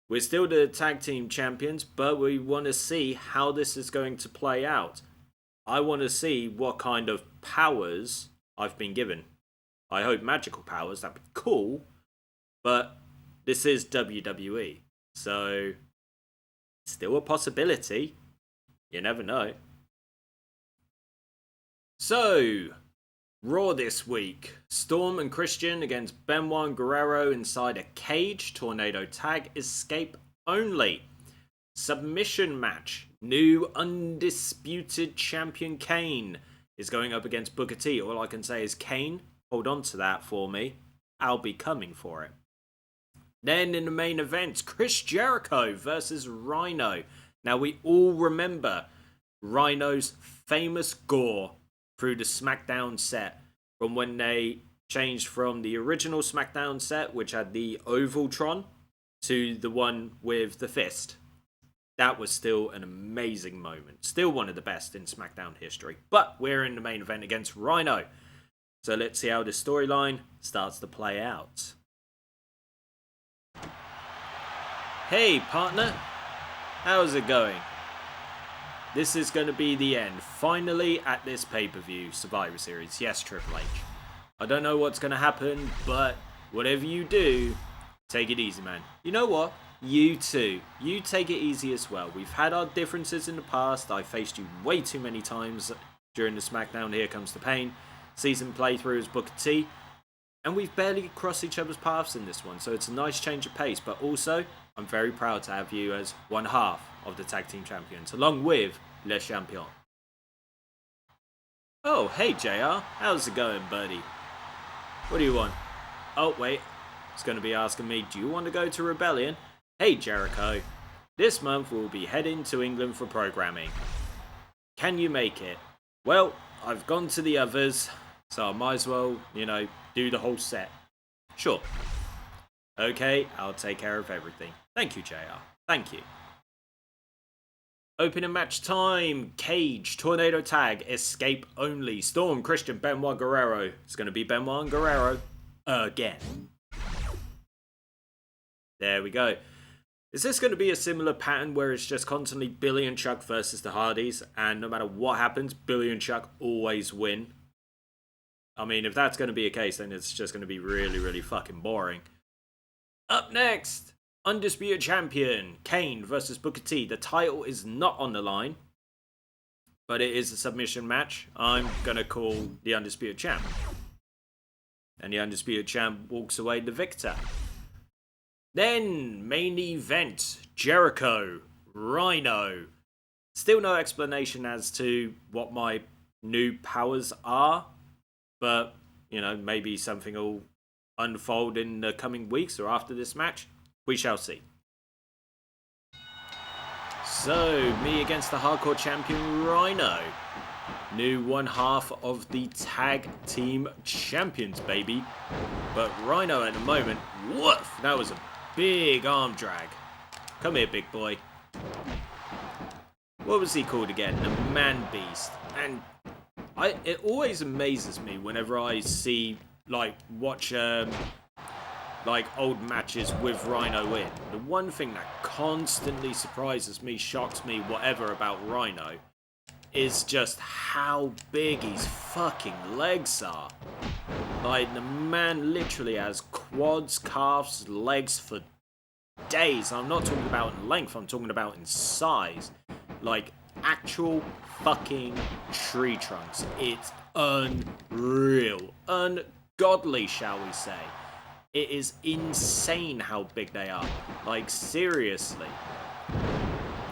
Speaker 1: We're still the tag team champions, but we want to see how this is going to play out. I want to see what kind of powers I've been given. I hope magical powers, that'd be cool. But this is WWE, so still a possibility. You never know. So, Raw this week. Storm and Christian against Benoit and Guerrero inside a cage. Tornado tag. Escape only. Submission match. New Undisputed Champion Kane is going up against Booker T. All I can say is, Kane, hold on to that for me. I'll be coming for it. Then in the main event, Chris Jericho versus Rhyno. Now we all remember Rhyno's famous gore through the Smackdown set from when they changed from the original Smackdown set, which had the Ovaltron, to the one with the fist. That was still an amazing moment. Still one of the best in Smackdown history. But we're in the main event against Rhyno. So let's see how this storyline starts to play out. Hey, partner. How's it going? This is going to be the end. Finally at this pay-per-view, Survivor Series. Yes, Triple H. I don't know what's going to happen, but whatever you do, take it easy, man. You know what? You too. You take it easy as well. We've had our differences in the past. I faced you way too many times during the SmackDown Here Comes the Pain season playthrough as Booker T. And we've barely crossed each other's paths in this one, so it's a nice change of pace. But also, I'm very proud to have you as one half of the Tag Team Champions, along with Le Champion. Oh, hey JR, how's it going, buddy? What do you want? Oh, wait, it's going to be asking me, do you want to go to Rebellion? Hey Jericho, this month we'll be heading to England for programming. Can you make it? Well, I've gone to the others, so I might as well, do the whole set. Sure. Okay, I'll take care of everything. Thank you, JR. Thank you. Opening match time. Cage, Tornado Tag, Escape Only. Storm, Christian, Benoit, Guerrero. It's going to be Benoit and Guerrero again. There we go. Is this going to be a similar pattern where it's just constantly Billy and Chuck versus the Hardys, and no matter what happens, Billy and Chuck always win? I mean, if that's going to be a case, then it's just going to be really, really fucking boring. Up next, Undisputed Champion, Kane versus Booker T. The title is not on the line, but it is a submission match. I'm going to call the Undisputed Champ. And the Undisputed Champ walks away the victor. Then, main event, Jericho, Rhyno. Still no explanation as to what my new powers are, but, maybe something will unfold in the coming weeks or after this match. We shall see. So, me against the hardcore champion Rhyno. New one half of the tag team champions, baby. But Rhyno at the moment, woof, that was a big arm drag. Come here, big boy. What was he called again? The Man Beast. And it always amazes me whenever I see, watch old matches with Rhyno in. The one thing that constantly surprises me, shocks me, whatever about Rhyno is just how big his fucking legs are. The man literally has quads, calves, legs for days. I'm not talking about in length, I'm talking about in size. Actual fucking tree trunks. It's unreal. Ungodly, shall we say. It is insane how big they are. Seriously.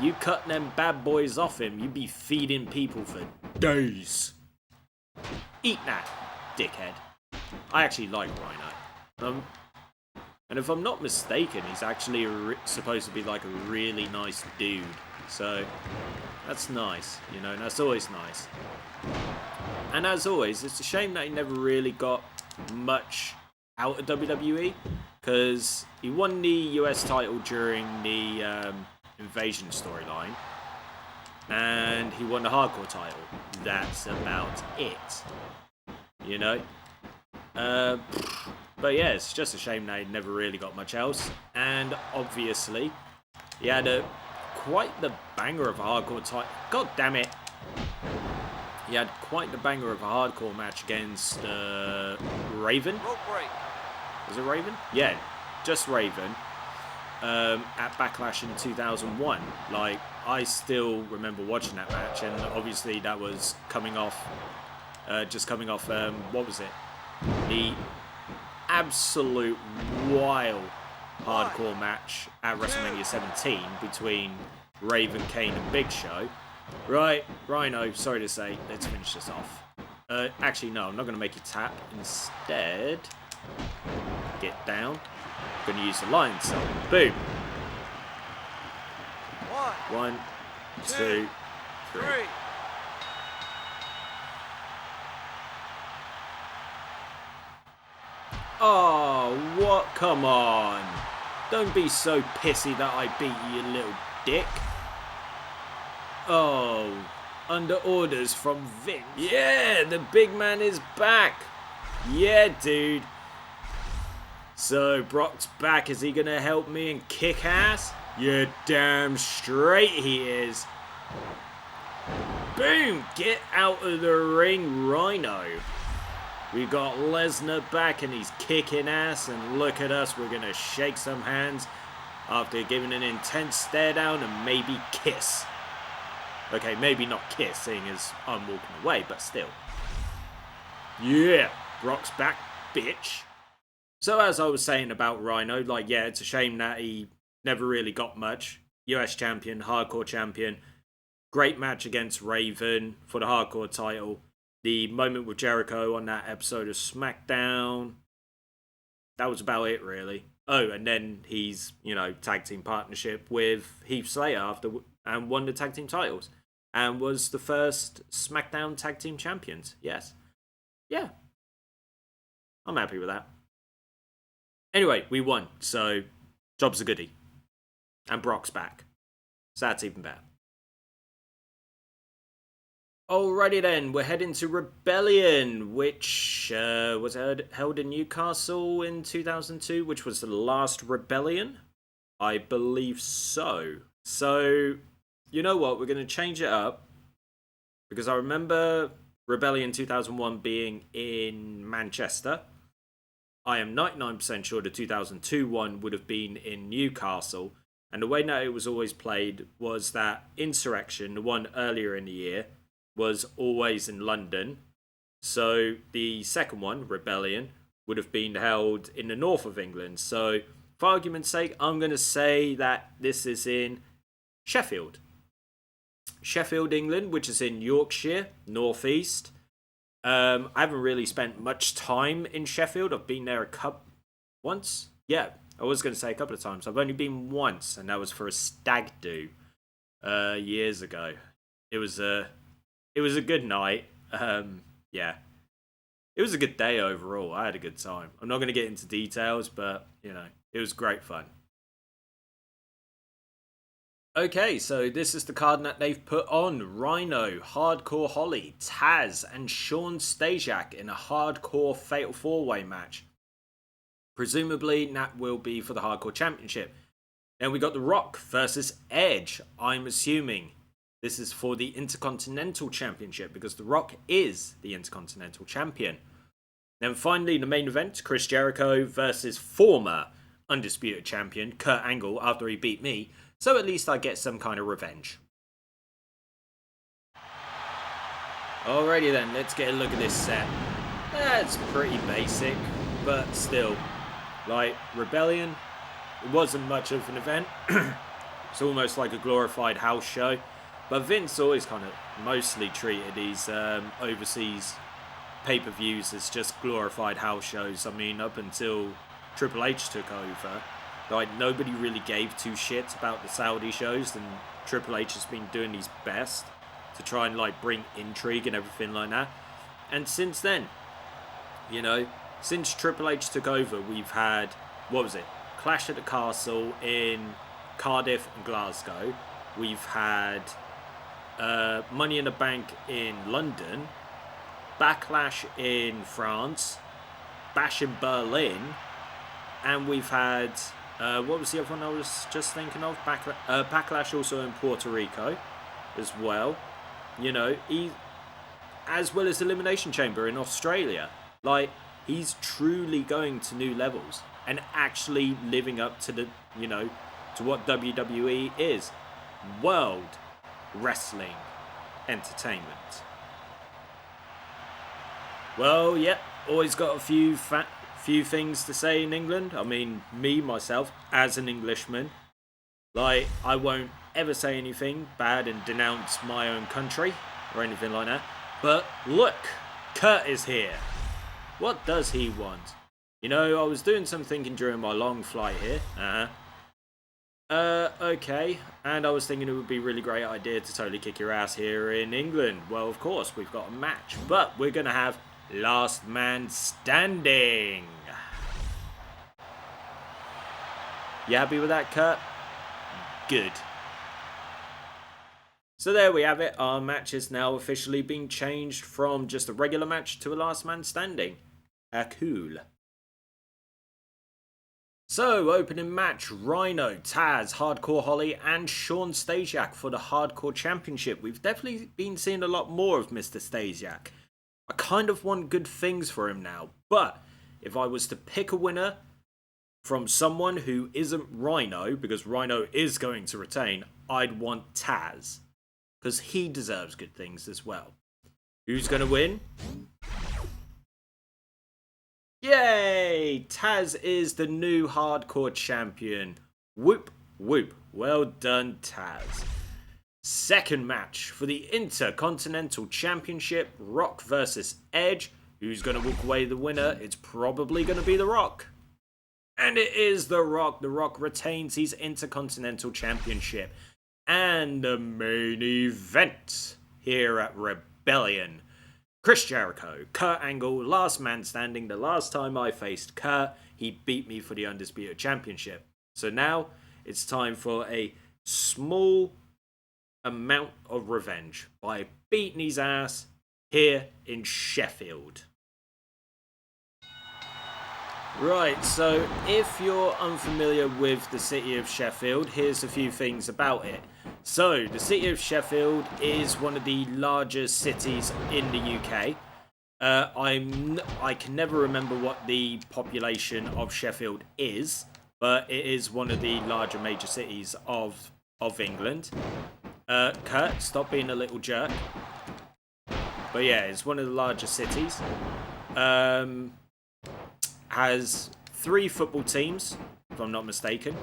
Speaker 1: You cut them bad boys off him, you'd be feeding people for days. Eat that, dickhead. I actually like Rhyno. And if I'm not mistaken, he's actually supposed to be a really nice dude. So, that's nice, that's always nice. And as always, it's a shame that he never really got much out of WWE, because he won the US title during the Invasion storyline, and he won the Hardcore title. That's about it. But yeah, it's just a shame they never really got much else. And obviously, he had quite the banger of a hardcore type. God damn it! He had quite the banger of a hardcore match against Raven.
Speaker 2: Rope break.
Speaker 1: Was it Raven? Yeah, just Raven. At Backlash in 2001. Like, I still remember watching that match, and obviously that was coming off, what was it? The absolute wild hardcore match at WrestleMania 17 between Raven, Kane, and Big Show. Right, Rhyno, sorry to say, let's finish this off. Actually, no, I'm not going to make you tap. Instead, get down. I'm going to use the lion song. Boom. 1, 2, 3. Oh, what? Come on. Don't be so pissy that I beat you, you little dick. Oh, under orders from Vince. Yeah, the big man is back. Yeah, dude. So, Brock's back. Is he going to help me and kick ass? You're damn straight he is. Boom! Get out of the ring, Rhyno. We got Lesnar back and he's kicking ass. And look at us, we're going to shake some hands after giving an intense stare down and maybe kiss. Okay, maybe not kiss, seeing as I'm walking away, but still. Yeah, Brock's back, bitch. So as I was saying about Rhyno, like, yeah, it's a shame that he never really got much. US champion, hardcore champion. Great match against Raven for the hardcore title. The moment with Jericho on that episode of Smackdown. That was about it, really. Oh, and then he's, tag team partnership with Heath Slater and won the tag team titles. And was the first SmackDown tag team champions. Yes. Yeah. I'm happy with that. Anyway, we won, so job's a goodie. And Brock's back. So that's even better. Alrighty then, we're heading to Rebellion, which was held in Newcastle in 2002, which was the last Rebellion. I believe so. So, you know what, we're going to change it up. Because I remember Rebellion 2001 being in Manchester. I am 99% sure the 2002 one would have been in Newcastle. And the way that it was always played was that Insurrection, the one earlier in the year, was always in London. So the second one, Rebellion, would have been held in the north of England. So for argument's sake, I'm going to say that this is in Sheffield. Sheffield, England, which is in Yorkshire, northeast. I haven't really spent much time in Sheffield. I've been there once. Yeah, I was going to say a couple of times. I've only been once, and that was for a stag do years ago. It was a good night. Yeah, it was a good day overall. I had a good time. I'm not going to get into details, but it was great fun. Okay, so this is the card that they've put on. Rhyno, Hardcore Holly, Taz, and Sean Stasiak in a hardcore Fatal 4-Way match. Presumably, that will be for the Hardcore Championship. Then we got The Rock versus Edge. I'm assuming this is for the Intercontinental Championship because The Rock is the Intercontinental Champion. Then finally, the main event, Chris Jericho versus former Undisputed Champion Kurt Angle after he beat me. So at least I get some kind of revenge. Alrighty then, let's get a look at this set. That's pretty basic, but still. Like, Rebellion, it wasn't much of an event. It's almost like a glorified house show. But Vince always kind of mostly treated these overseas pay-per-views as just glorified house shows. I mean, up until Triple H took over, like, nobody really gave two shits about the Saudi shows, and Triple H has been doing his best to try and, like, bring intrigue and everything like that. And since then, since Triple H took over, we've had, Clash at the Castle in Cardiff and Glasgow. We've had Money in the Bank in London, Backlash in France, Bash in Berlin, and we've had what was the other one I was just thinking of? Backlash also in Puerto Rico as well. You know, as well as Elimination Chamber in Australia. Like, he's truly going to new levels and actually living up to the, you know, to what WWE is. World Wrestling Entertainment. Well, yep, always got a few things to say in England. I mean, myself, as an Englishman, like, I won't ever say anything bad and denounce my own country or anything like that. But look, Kurt is here. What does he want? You know, I was doing some thinking during my long flight here. Okay. And I was thinking it would be a really great idea to totally kick your ass here in England. Well, of course, we've got a match. But we're going to have Last Man Standing. You happy with that, Kurt? Good. So there we have it. Our match has now officially been changed from just a regular match to a Last Man Standing. Cool. So, opening match, Rhyno, Taz, Hardcore Holly and Shawn Stasiak for the Hardcore Championship. We've definitely been seeing a lot more of Mr. Stasiak. I kind of want good things for him now, but if I was to pick a winner from someone who isn't Rhyno, because Rhyno is going to retain, I'd want Taz. Because he deserves good things as well. Who's going to win? Yay! Taz is the new Hardcore Champion. Whoop, whoop. Well done, Taz. Second match for the Intercontinental Championship, Rock versus Edge. Who's going to walk away the winner? It's probably going to be The Rock. And it is The Rock. The Rock retains his Intercontinental Championship. And the main event here at Rebellion. Chris Jericho, Kurt Angle, last man standing. The last time I faced Kurt, he beat me for the Undisputed Championship. So now it's time for a small amount of revenge by beating his ass here in Sheffield. Right, so if you're unfamiliar with the city of Sheffield, here's a few things about it. So, the city of Sheffield is one of the largest cities in the UK. I can never remember what the population of Sheffield is, but it is one of the larger major cities of England. Kurt, stop being a little jerk. But yeah, it's one of the largest cities. Has 3 football teams, if I'm not mistaken.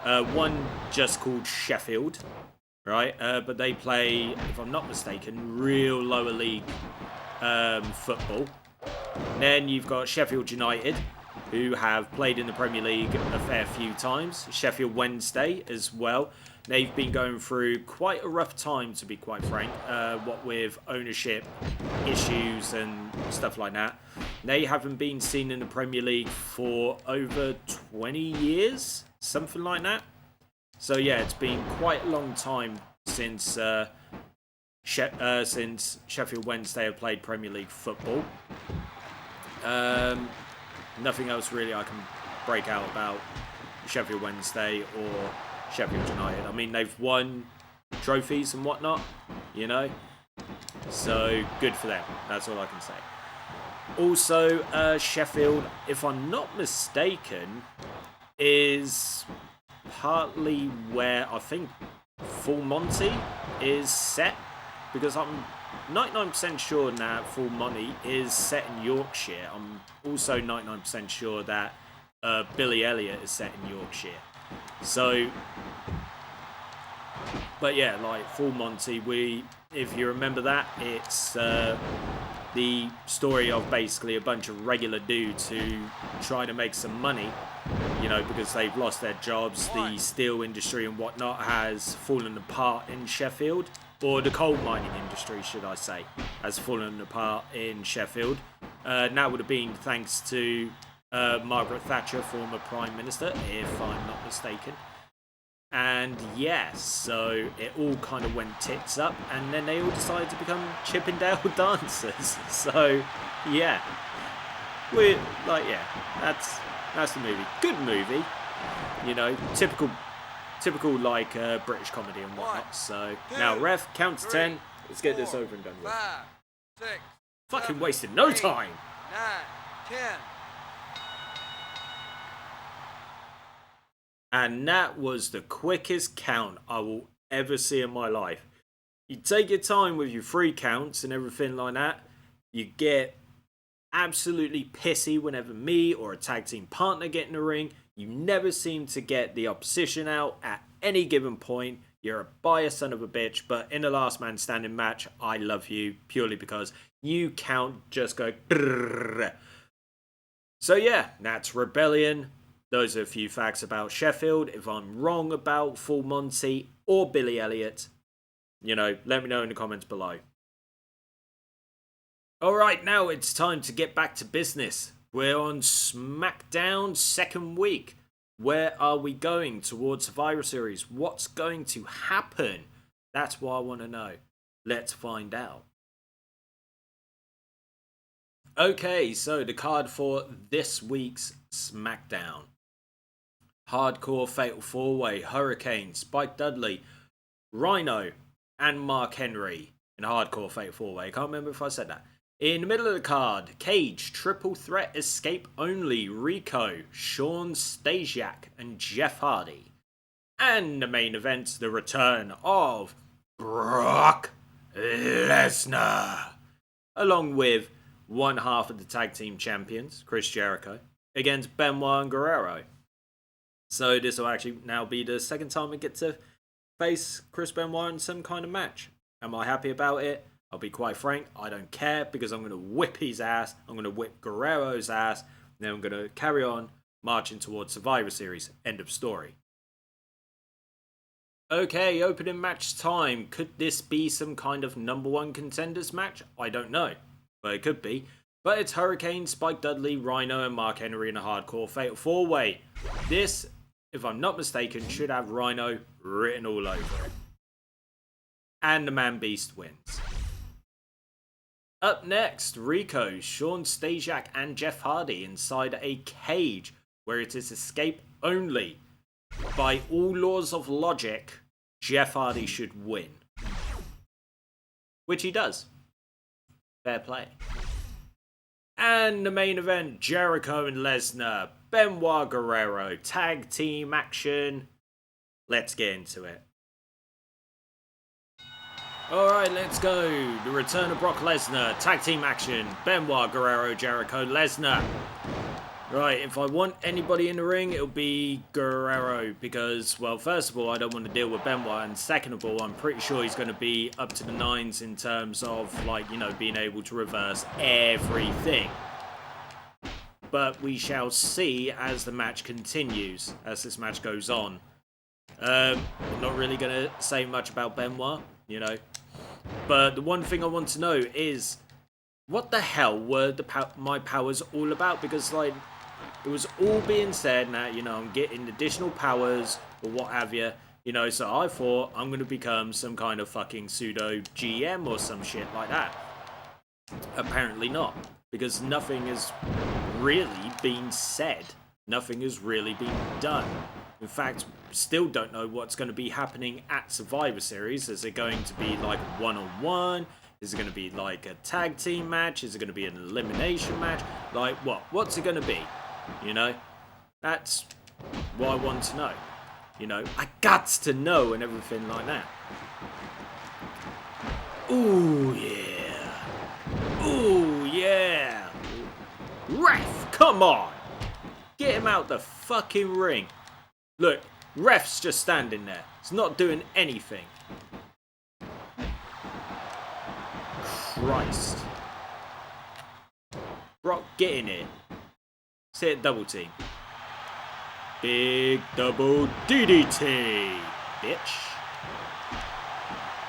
Speaker 1: One just called Sheffield, right? But they play, if I'm not mistaken, real lower league football. Then you've got Sheffield United, who have played in the Premier League a fair few times. Sheffield Wednesday as well. They've been going through quite a rough time, to be quite frank, what with ownership issues and stuff like that. They haven't been seen in the Premier League for over 20 years, something like that. So yeah, it's been quite a long time since Sheffield Wednesday have played Premier League football. Nothing else really I can break out about Sheffield Wednesday or Sheffield United. I mean, they've won trophies and whatnot, you know. So, good for them. That's all I can say. Also, Sheffield, if I'm not mistaken, is partly where I think Full Monty is set. Because I'm 99% sure now Full Monty is set in Yorkshire. I'm also 99% sure that Billy Elliot is set in Yorkshire. So, but yeah, like Full Monty, if you remember that, it's the story of basically a bunch of regular dudes who try to make some money, you know, because they've lost their jobs. The steel industry and whatnot has fallen apart in Sheffield, or the coal mining industry, should I say, has fallen apart in Sheffield. That would have been thanks to Margaret Thatcher, former Prime Minister, if I'm not mistaken. And yes, so it all kind of went tits up, and then they all decided to become Chippendale dancers. So, yeah. we're like, yeah, that's the movie. Good movie, you know, typical like British comedy and whatnot. So now, ref, count to 10. Let's get this over and done with.
Speaker 2: 5, 6,
Speaker 1: Fucking
Speaker 2: 7,
Speaker 1: wasted no
Speaker 2: 8,
Speaker 1: time.
Speaker 2: 9, 10.
Speaker 1: And that was the quickest count I will ever see in my life. You take your time with your free counts and everything like that. You get absolutely pissy whenever me or a tag team partner get in the ring. You never seem to get the opposition out at any given point. You're a biased son of a bitch, but in a last man standing match, I love you purely because you count just go. So yeah, that's Rebellion. Those are a few facts about Sheffield. If I'm wrong about Full Monty or Billy Elliot, you know, let me know in the comments below. Alright, now it's time to get back to business. We're on Smackdown second week. Where are we going towards Survivor Series? What's going to happen? That's what I want to know. Let's find out. Okay, so the card for this week's Smackdown. Hardcore Fatal 4-Way, Hurricane, Spike Dudley, Rhyno, and Mark Henry in a Hardcore Fatal 4-Way. I can't remember if I said that. In the middle of the card, Cage, Triple Threat Escape Only, Rico, Sean Stasiak, and Jeff Hardy. And the main event, the return of Brock Lesnar, along with one half of the tag team champions, Chris Jericho, against Benoit and Guerrero. So this will actually now be the second time we get to face Chris Benoit in some kind of match. Am I happy about it? I'll be quite frank, I don't care, because I'm going to whip his ass, I'm going to whip Guerrero's ass, and then I'm going to carry on marching towards Survivor Series. End of story. Okay, opening match time. Could this be some kind of number one contenders match? I don't know, but it could be. But it's Hurricane, Spike Dudley, Rhyno, and Mark Henry in a Hardcore Fatal 4-Way. This, if I'm not mistaken, should have Rhyno written all over it. And the Man Beast wins. Up next, Rico, Sean Stasiak, and Jeff Hardy inside a cage where it is escape only. By all laws of logic, Jeff Hardy should win. Which he does. Fair play. And the main event, Jericho and Lesnar, Benoit Guerrero, tag team action. Let's get into it. Alright, let's go. The return of Brock Lesnar, tag team action, Benoit Guerrero, Jericho, Lesnar. Right, if I want anybody in the ring, it'll be Guerrero because, well, first of all, I don't want to deal with Benoit, and second of all, I'm pretty sure he's going to be up to the nines in terms of, like, you know, being able to reverse everything. But we shall see as the match continues, as this match goes on. I'm not really going to say much about Benoit, you know. But the one thing I want to know is, what the hell were my powers all about? Because, like, it was all being said now, you know, I'm getting additional powers or what have you. You know, so I thought I'm going to become some kind of fucking pseudo GM or some shit like that. Apparently not. Because nothing has really been said. Nothing has really been done. In fact, still don't know what's going to be happening at Survivor Series. Is it going to be like one-on-one? Is it going to be like a tag team match? Is it going to be an elimination match? Like what? What's it going to be? You know? That's what I want to know. You know? I got to know and everything like that. Ooh, yeah. Ooh, yeah. Ref, come on. Get him out the fucking ring. Look, ref's just standing there. It's not doing anything. Christ. Brock, get in here. Let's hit double team. Big double DDT, bitch.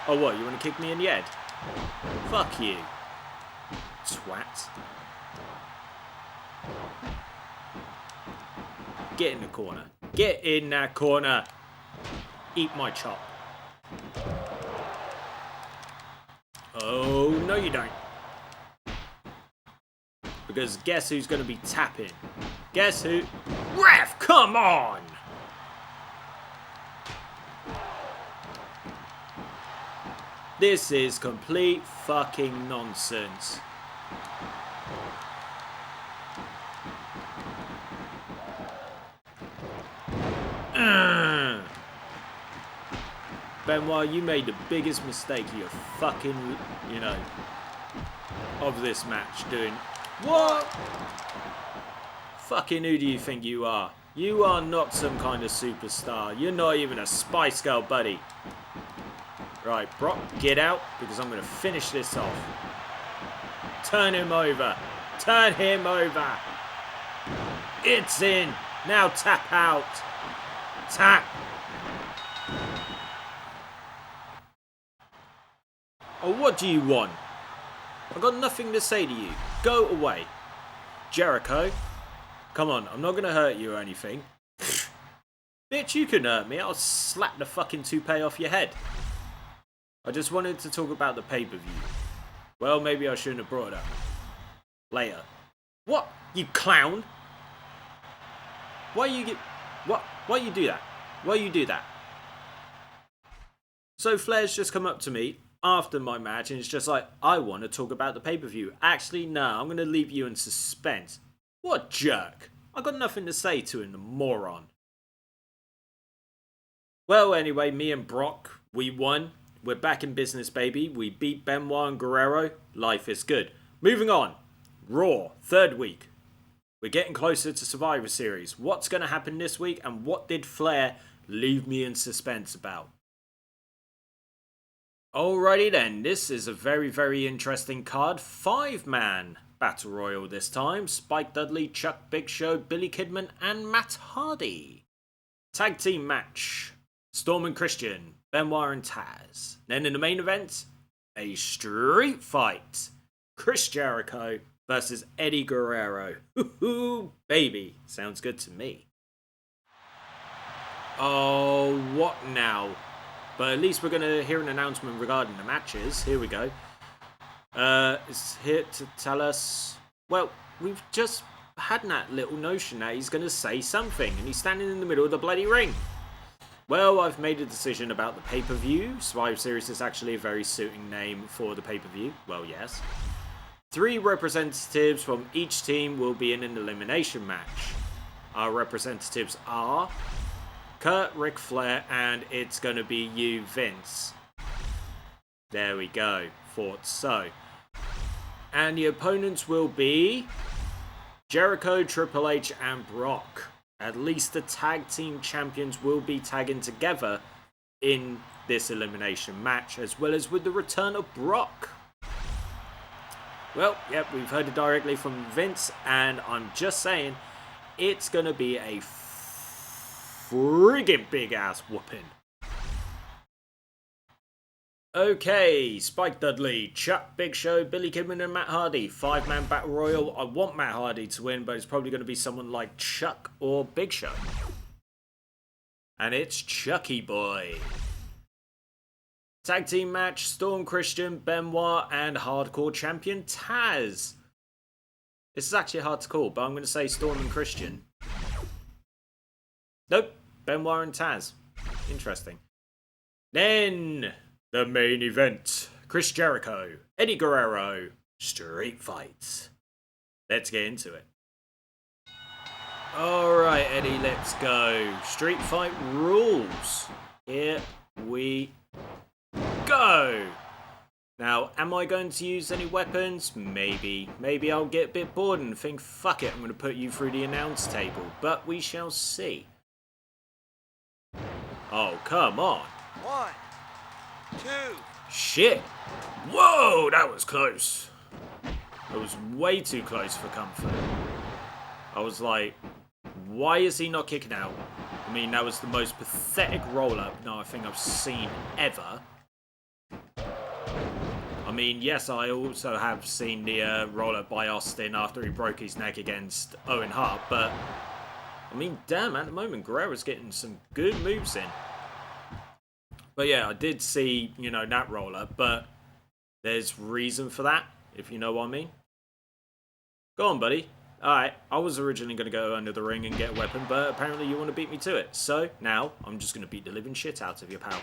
Speaker 1: Oh, what? You want to kick me in the head? Fuck you, twat. Get in the corner. Get in that corner. Eat my chop. Oh, no you don't. Because guess who's going to be tapping? Guess who? Ref, come on! This is complete fucking nonsense. Benoit, you made the biggest mistake of your fucking, of this match doing. What? Fucking who do you think you are? You are not some kind of superstar. You're not even a Spice Girl, buddy. Right, Brock, get out, because I'm going to finish this off. Turn him over. Turn him over. It's in. Now tap out. Tap. Oh, what do you want? I've got nothing to say to you. Go away. Jericho. Come on, I'm not going to hurt you or anything. Bitch, you can hurt me. I'll slap the fucking toupee off your head. I just wanted to talk about the pay-per-view. Well, maybe I shouldn't have brought it up. Later. What? You clown? Why you get... What? Why you do that? Why you do that? So Flair's just come up to me after my match and it's just like, I want to talk about the pay-per-view. Actually, no, I'm going to leave you in suspense. What jerk. I got nothing to say to him, the moron. Well, anyway, me and Brock, we won. We're back in business, baby. We beat Benoit and Guerrero. Life is good. Moving on. Raw, third week. We're getting closer to Survivor Series. What's going to happen this week and what did Flair leave me in suspense about? Alrighty then, this is a very, very interesting card. 5-man Battle Royal this time. Spike Dudley, Chuck Big Show, Billy Kidman and Matt Hardy. Tag team match. Storm and Christian, Benoit and Taz. Then in the main event, a street fight. Chris Jericho versus Eddie Guerrero. Hoo-hoo, baby. Sounds good to me. Oh, what now? But at least we're going to hear an announcement regarding the matches. Here we go. It's here to tell us... Well, we've just had that little notion that he's going to say something. And he's standing in the middle of the bloody ring. Well, I've made a decision about the pay-per-view. Survivor Series is actually a very suiting name for the pay-per-view. Well, yes. 3 representatives from each team will be in an elimination match. Our representatives are Kurt, Ric Flair, and it's going to be you, Vince. There we go. Thought so. And the opponents will be Jericho, Triple H, and Brock. At least the tag team champions will be tagging together in this elimination match, as well as with the return of Brock. Well, yep, we've heard it directly from Vince, and I'm just saying, it's going to be a friggin' big ass whooping. Okay, Spike Dudley, Chuck Big Show, Billy Kidman and Matt Hardy. 5-man Battle Royal. I want Matt Hardy to win, but it's probably going to be someone like Chuck or Big Show. And it's Chucky Boy. Tag team match, Storm Christian, Benoit and Hardcore Champion Taz. This is actually hard to call, but I'm going to say Storm and Christian. Nope, Benoit and Taz. Interesting. Then... the main event, Chris Jericho, Eddie Guerrero, street fights. Let's get into it. Alright Eddie, let's go. Street fight rules. Here we go. Now, am I going to use any weapons? Maybe. Maybe I'll get a bit bored and think, fuck it, I'm going to put you through the announce table. But we shall see. Oh, come on.
Speaker 2: 1, 2.
Speaker 1: Shit. Whoa, that was close. That was way too close for comfort. I was like, why is he not kicking out? I mean, that was the most pathetic roll-up I think I've seen ever. I mean, yes, I also have seen the roll-up by Austin after he broke his neck against Owen Hart, but I mean, damn, at the moment, Guerrero's getting some good moves in. But yeah, I did see, that roll-up, but there's reason for that, if you know what I mean. Go on, buddy. Alright, I was originally going to go under the ring and get a weapon, but apparently you want to beat me to it. So, now, I'm just going to beat the living shit out of you, pal.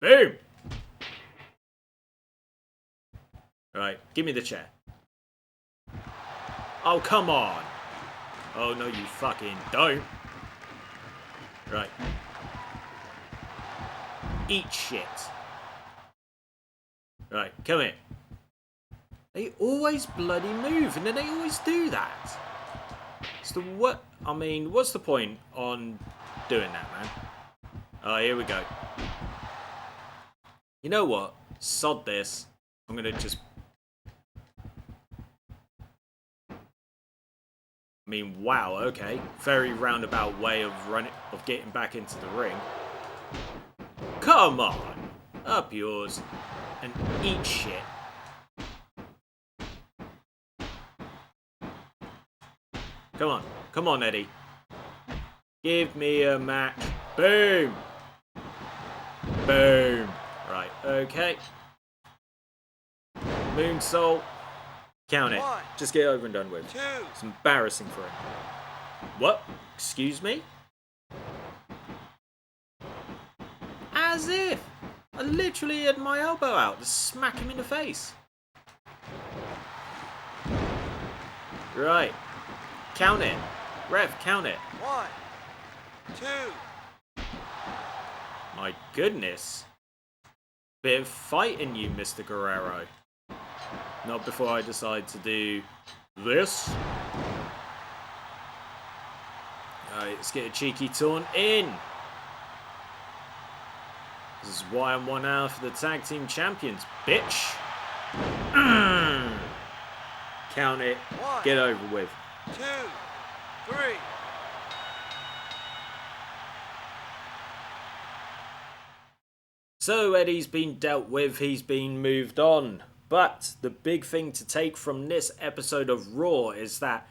Speaker 1: Boom! Alright, give me the chair. Oh, come on! Oh, no, you fucking don't. Right. Eat shit. Right, come here. They always bloody move, and then they always do that. It's the what? I mean, what's the point on doing that, man? Oh, here we go. You know what? Sod this. I'm gonna just. I mean, wow. Okay, very roundabout way of getting back into the ring. Come on, up yours, and eat shit. Come on, Eddie. Give me a match. Boom. Boom. Right, okay. Moonsault. Count it. Just get it over and done with. It's embarrassing for him. What? Excuse me? As if. I literally had my elbow out to smack him in the face. Right. Count it. Ref, count it.
Speaker 2: 1, 2.
Speaker 1: My goodness. Bit of fight in you, Mr. Guerrero. Not before I decide to do this. Alright, let's get a cheeky taunt in. This is why I'm 1 hour for the tag team champions, bitch. Count it. Get over with.
Speaker 2: 2, 3.
Speaker 1: So Eddie's been dealt with, he's been moved on. But the big thing to take from this episode of Raw is that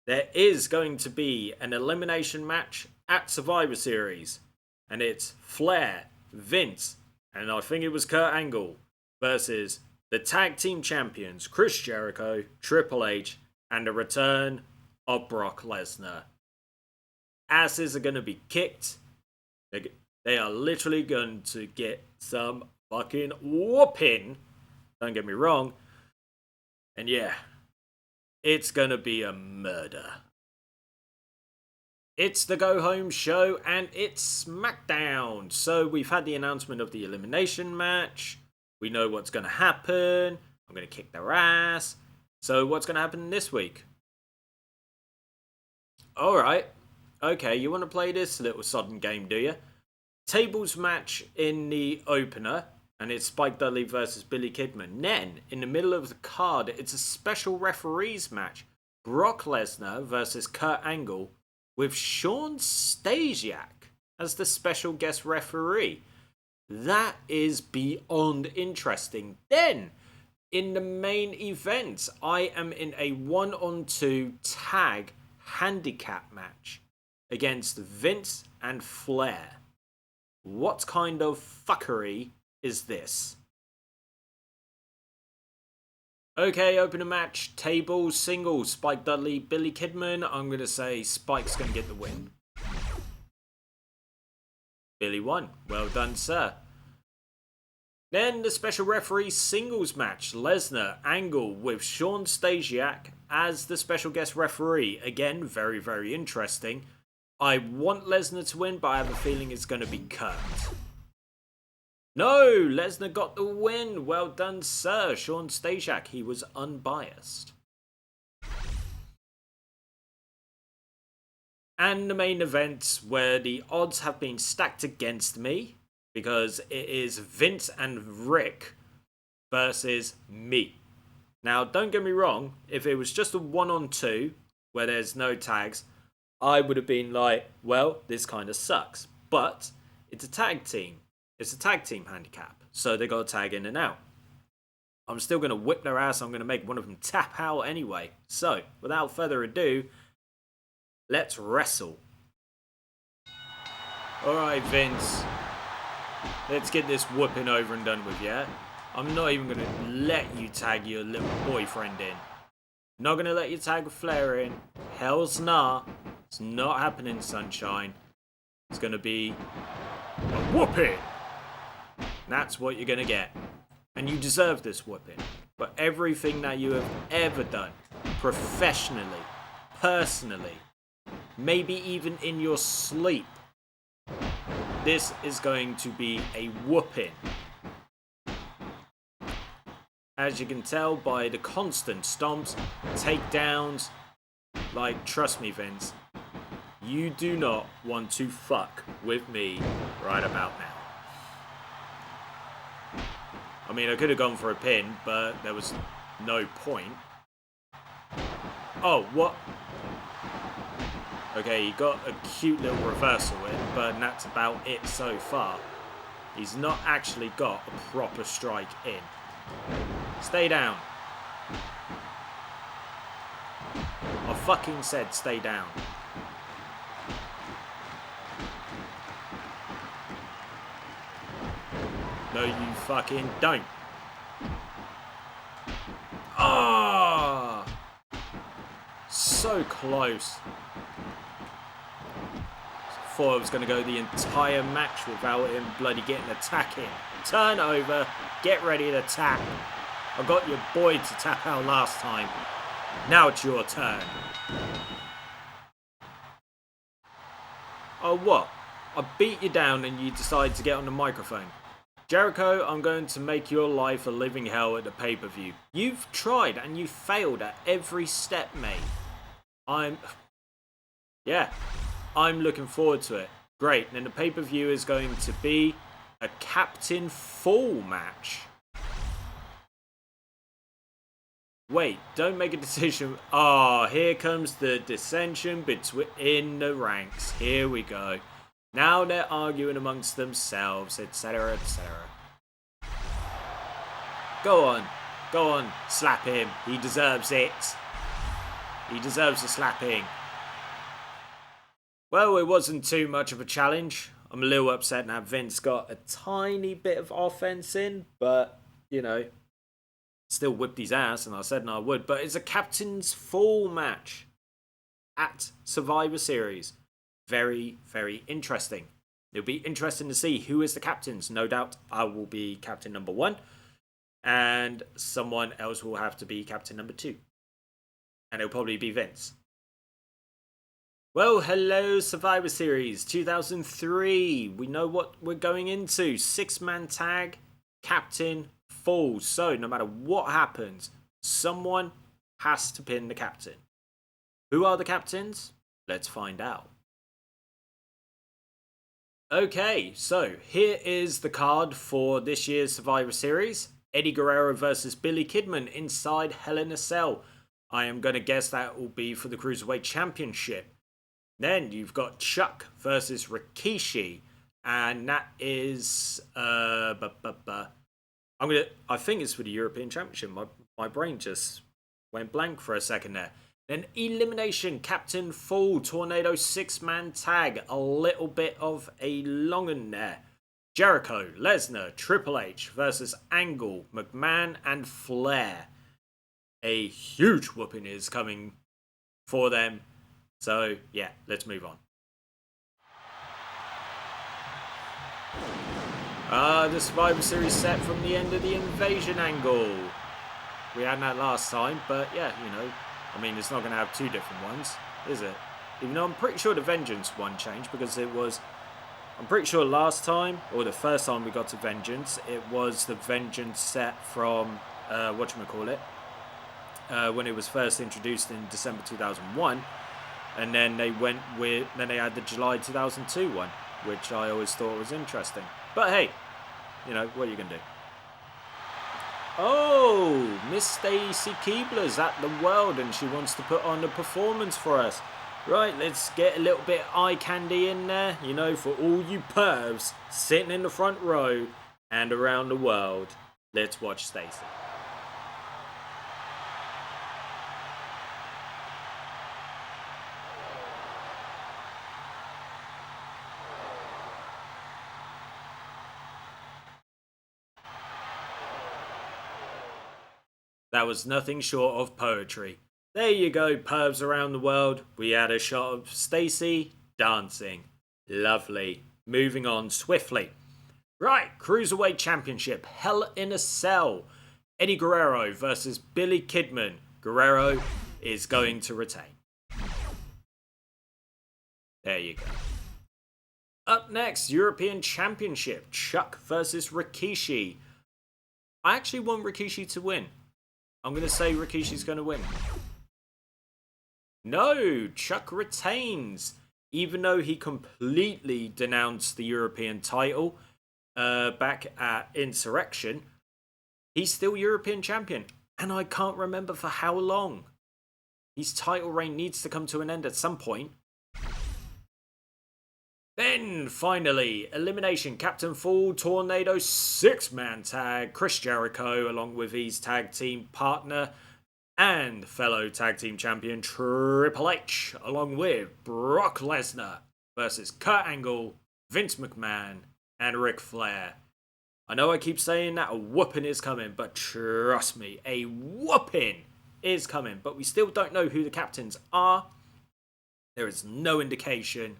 Speaker 1: there is going to be an elimination match at Survivor Series. And it's Flair, Vince, and I think it was Kurt Angle versus the tag team champions Chris Jericho, Triple H, and the return of Brock Lesnar. Asses are going to be kicked. They are literally going to get some fucking whooping. Don't get me wrong. And yeah, it's going to be a murder. It's the go home show and it's Smackdown. So we've had the announcement of the elimination match. We know what's going to happen. I'm going to kick their ass. So what's going to happen this week? Alright. Okay, you want to play this little sodden game, do you? Tables match in the opener. And it's Spike Dudley versus Billy Kidman. Then, in the middle of the card, it's a special referees match. Brock Lesnar versus Kurt Angle with Shawn Stasiak as the special guest referee. That is beyond interesting. Then, in the main event, I am in a 1-on-2 tag handicap match against Vince and Flair. What kind of fuckery is this? Okay, open a match. Table, singles, Spike Dudley, Billy Kidman. I'm going to say Spike's going to get the win. Billy won. Well done, sir. Then the special referee singles match. Lesnar, Angle with Shawn Stasiak as the special guest referee. Again, very, very interesting. I want Lesnar to win, but I have a feeling it's going to be Kurt. No, Lesnar got the win. Well done, sir. Shawn Stasiak, he was unbiased. And the main event where the odds have been stacked against me because it is Vince and Rick versus me. Now, don't get me wrong. If it was just a 1-on-2 where there's no tags, I would have been like, well, this kind of sucks. But it's a tag team. It's a tag team handicap, so they got to tag in and out. I'm still going to whip their ass. I'm going to make one of them tap out anyway. So, without further ado, let's wrestle. Alright, Vince. Let's get this whooping over and done with, yeah? I'm not even going to let you tag your little boyfriend in. Not gonna let you tag Flair in. Hell's nah. It's not happening, sunshine. It's gonna be a whooping. That's what you're gonna get. And you deserve this whooping. But everything that you have ever done, professionally, personally, maybe even in your sleep, this is going to be a whooping. As you can tell by the constant stomps, takedowns, like, trust me, Vince, you do not want to fuck with me right about now. I mean, I could have gone for a pin, but there was no point. Oh, what? Okay, he got a cute little reversal in, but that's about it so far. He's not actually got a proper strike in. Stay down. I fucking said stay down. No, you fucking don't. Ah! So close. Thought I was going to go the entire match without him bloody getting attacking. Turn over. Get ready to tap. I got your boy to tap out last time. Now it's your turn. Oh, what? I beat you down and you decide to get on the microphone. Jericho, I'm going to make your life a living hell at the pay-per-view. You've tried and you failed at every step, mate. I'm looking forward to it. Great. Then the pay-per-view is going to be a Captain Fall match. Wait, don't make a decision. Oh, here comes the dissension between the ranks. Here we go. Now they're arguing amongst themselves, etc., etc. Go on, slap him. He deserves it. He deserves a slapping. Well, it wasn't too much of a challenge. I'm a little upset that Vince got a tiny bit of offense in, but, you know, still whipped his ass, and I said I would. But it's a Captain's Fall match at Survivor Series. Very, very interesting. It'll be interesting to see who is the captains. No doubt I will be captain number 1, and someone else will have to be captain number 2. And it'll probably be Vince. Well, hello Survivor Series 2003. We know what we're going into. 6-man tag, Captain Fall. So no matter what happens, someone has to pin the captain. Who are the captains? Let's find out. Okay, so here is the card for this year's Survivor Series. Eddie Guerrero versus Billy Kidman inside Hell in a Cell. I am going to guess that will be for the Cruiserweight Championship. Then you've got Chuck versus Rikishi. And that is... I think it's for the European Championship. My brain just went blank for a second there. Then Elimination, Captain Fall, Tornado 6-man tag. A little bit of a long one there. Jericho, Lesnar, Triple H versus Angle, McMahon and Flair. A huge whooping is coming for them. So, yeah, let's move on. The Survivor Series set from the end of the Invasion angle. We had that last time, but yeah, you know, I mean, it's not going to have 2 different ones, is it? Even though I'm pretty sure the Vengeance one changed, because it was... I'm pretty sure last time, or the first time we got to Vengeance, it was the Vengeance set from, whatchamacallit, when it was first introduced in December 2001, and then they had the July 2002 one, which I always thought was interesting. But hey, you know, what are you going to do? Oh, Miss Stacy Keibler's at the World and she wants to put on a performance for us. Right, let's get a little bit of eye candy in there, you know, for all you pervs sitting in the front row and around the world. Let's watch Stacy. That was nothing short of poetry. There you go, pervs around the world. We had a shot of Stacy dancing. Lovely. Moving on swiftly. Right, Cruiserweight Championship. Hell in a Cell. Eddie Guerrero versus Billy Kidman. Guerrero is going to retain. There you go. Up next, European Championship. Chuck versus Rikishi. I actually want Rikishi to win. I'm going to say Rikishi's going to win. No, Chuck retains. Even though he completely denounced the European title back at Insurrection, he's still European champion. And I can't remember for how long. His title reign needs to come to an end at some point. Then, finally, Elimination Captain Full Tornado 6-man tag. Chris Jericho, along with his tag team partner and fellow tag team champion Triple H, along with Brock Lesnar versus Kurt Angle, Vince McMahon, and Ric Flair. I know I keep saying that a whooping is coming, but trust me, a whooping is coming. But we still don't know who the captains are. There is no indication,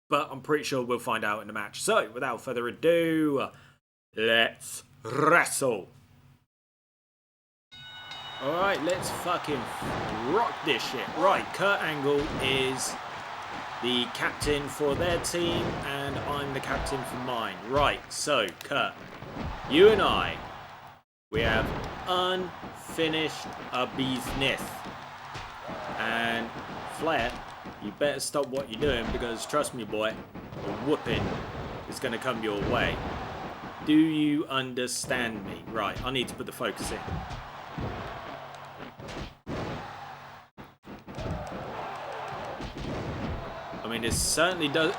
Speaker 1: but I'm pretty sure we'll find out in the match. So, without further ado, let's wrestle. Alright, let's fucking rock this shit. Right, Kurt Angle is the captain for their team, and I'm the captain for mine. Right, so, Kurt, you and I, we have unfinished business. And Flair, you better stop what you're doing, because trust me, boy, a whooping is going to come your way. Do you understand me? Right, I need to put the focus in. I mean, this certainly does...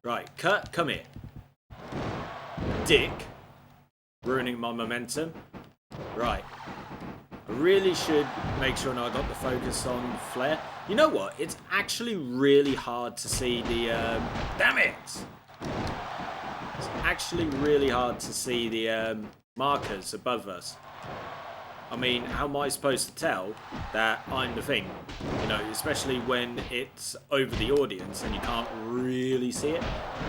Speaker 1: Right, Kurt, come here. Dick. Ruining my momentum. Right. I really should make sure I got the focus on Flair. You know what? It's actually really hard to see the... Damn it! It's actually really hard to see the markers above us. I mean, how am I supposed to tell that I'm the thing? You know, especially when it's over the audience and you can't really see it.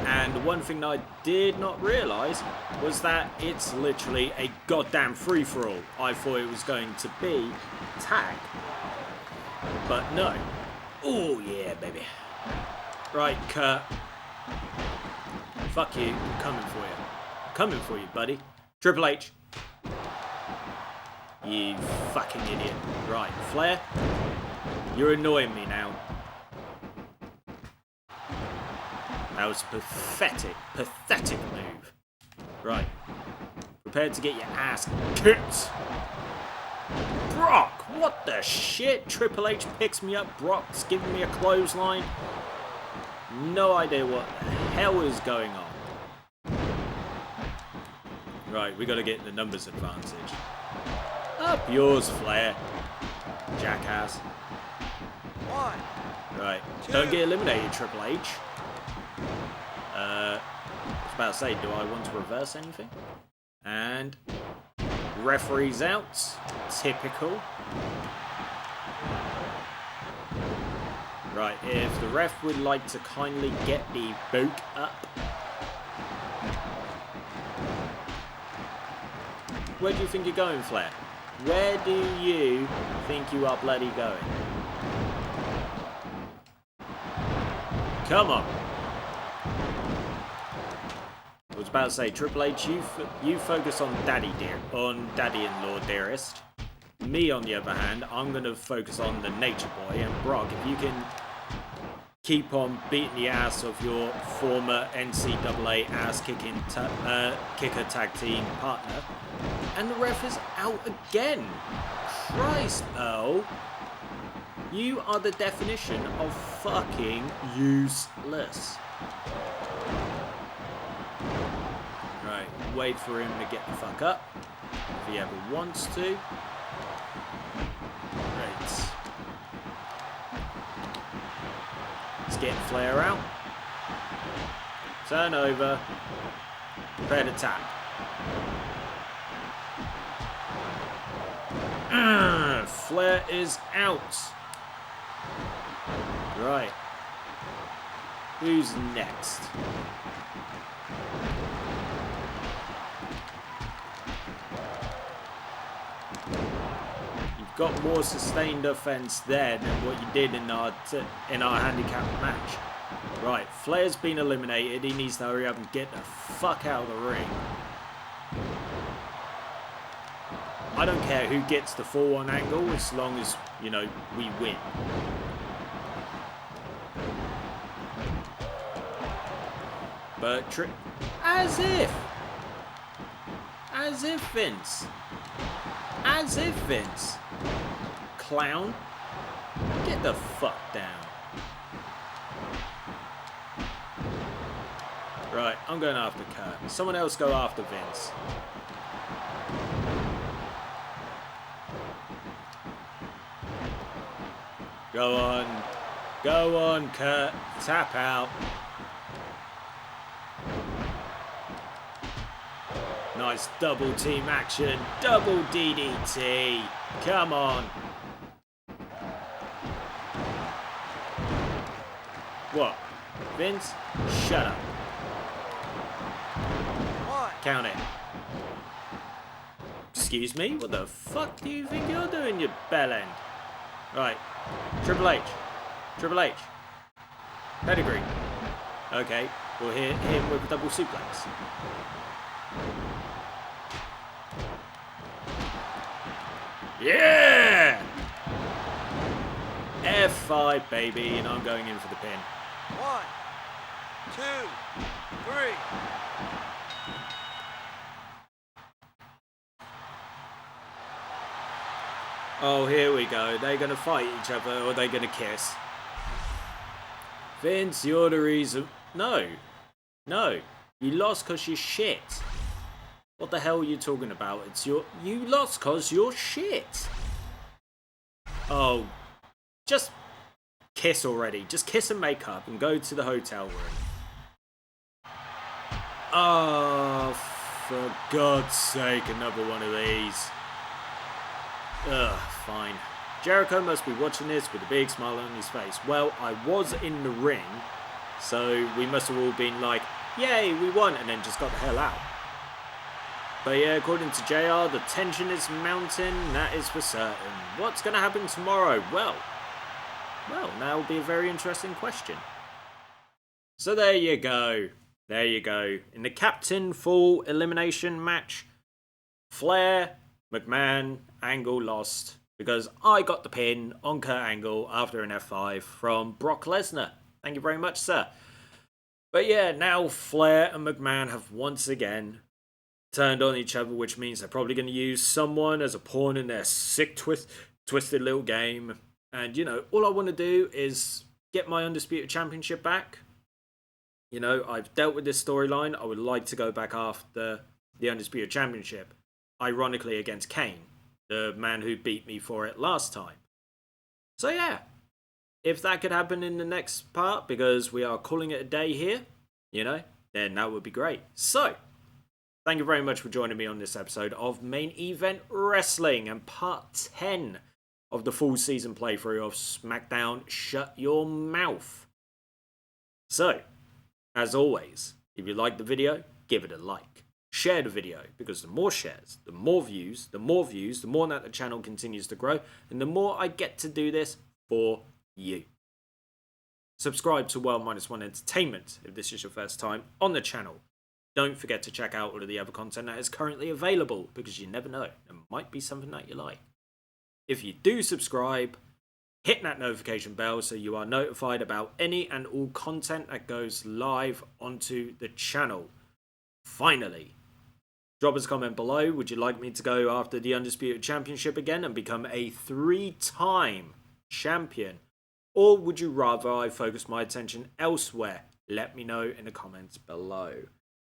Speaker 1: And the one thing that I did not realise was that it's literally a goddamn free-for-all. I thought it was going to be tag. But no. Oh, yeah, baby. Right, Kurt. Fuck you. I'm coming for you. I'm coming for you, buddy. Triple H. You fucking idiot. Right, Flair, you're annoying me now. That was a pathetic move. Right, prepared to get your ass kicked. Brock, what the shit? Triple H picks me up, Brock's giving me a clothesline. No idea what the hell is going on. Right, we gotta get the numbers advantage. Up yours, Flair. Jackass.
Speaker 2: 1.
Speaker 1: Right.
Speaker 2: 2.
Speaker 1: Don't get eliminated, Triple H. I was about to say, do I want to reverse anything? And referee's out. Typical. Right, if the ref would like to kindly get the boot up. Where do you think you're going, Flair? Where do you think you are bloody going? Come on. I was about to say, Triple H, you focus on Daddy-in-law dearest. Me, on the other hand, I'm going to focus on the Nature Boy. And Brock, if you can keep on beating the ass of your former NCAA ass-kicking kicker tag team partner. And the ref is out again. Christ, Earl. You are the definition of fucking useless. Right, wait for him to get the fuck up. If he ever wants to. Great. Let's get Flair out. Turn over. Prepare to tap. Flair is out. Right. Who's next? You've got more sustained offense there than what you did in our handicap match. Right, Flair's been eliminated. He needs to hurry up and get the fuck out of the ring. I don't care who gets the 4-1 angle as long as, you know, we win. But as if Vince. As if Vince. Clown. Get the fuck down. Right, I'm going after Kurt. Someone else go after Vince. Go on. Go on, Kurt. Tap out. Nice double team action. Double DDT. Come on. What? Vince? Shut up. Count it. Excuse me? What the fuck do you think you're doing, you bellend? Right. Triple H. Triple H. Pedigree. Okay. We'll hit him with a double suplex. Yeah! F5, baby, and I'm going in for the pin.
Speaker 2: 1, 2, 3.
Speaker 1: Oh, here we go. They're going to fight each other, or they're going to kiss. Vince, you're the reason. No. No. You lost because you're shit. What the hell are you talking about? You lost because you're shit. Oh. Just kiss already. Just kiss and make up and go to the hotel room. Oh, for God's sake, another one of these. Ugh, fine. Jericho must be watching this with a big smile on his face. Well, I was in the ring, so we must have all been like, yay, we won, and then just got the hell out. But yeah, according to JR, the tension is mounting, that is for certain. What's going to happen tomorrow? Well, that will be a very interesting question. So there you go. There you go. In the Captain Full Elimination match, Flair, McMahon, Angle lost because I got the pin on Kurt Angle after an F5 from Brock Lesnar. Thank you very much, sir. But yeah, now Flair and McMahon have once again turned on each other, which means they're probably going to use someone as a pawn in their sick, twisted little game. And, you know, all I want to do is get my Undisputed Championship back. You know, I've dealt with this storyline. I would like to go back after the Undisputed Championship. Ironically against Kane, the man who beat me for it last time. So yeah, if that could happen in the next part, because we are calling it a day here, you know, then that would be great. So, thank you very much for joining me on this episode of Main Event Wrestling and part 10 of the full season playthrough of Smackdown Shut Your Mouth. So, as always, if you liked the video, give it a like. Share the video, because the more shares, the more views, the more that the channel continues to grow, and the more I get to do this for you. Subscribe to World-1 Entertainment if this is your first time on the channel. Don't forget to check out all of the other content that is currently available, because you never know, there might be something that you like. If you do subscribe, hit that notification bell so you are notified about any and all content that goes live onto the channel. Finally, drop us a comment below. Would you like me to go after the Undisputed Championship again and become a 3-time champion? Or would you rather I focus my attention elsewhere? Let me know in the comments below.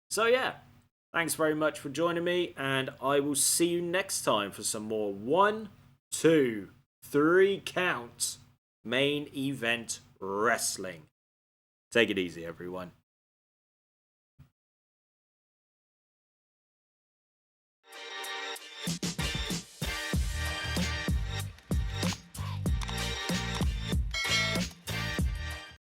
Speaker 1: So yeah, thanks very much for joining me, and I will see you next time for some more 1, 2, 3 count main event wrestling. Take it easy, everyone.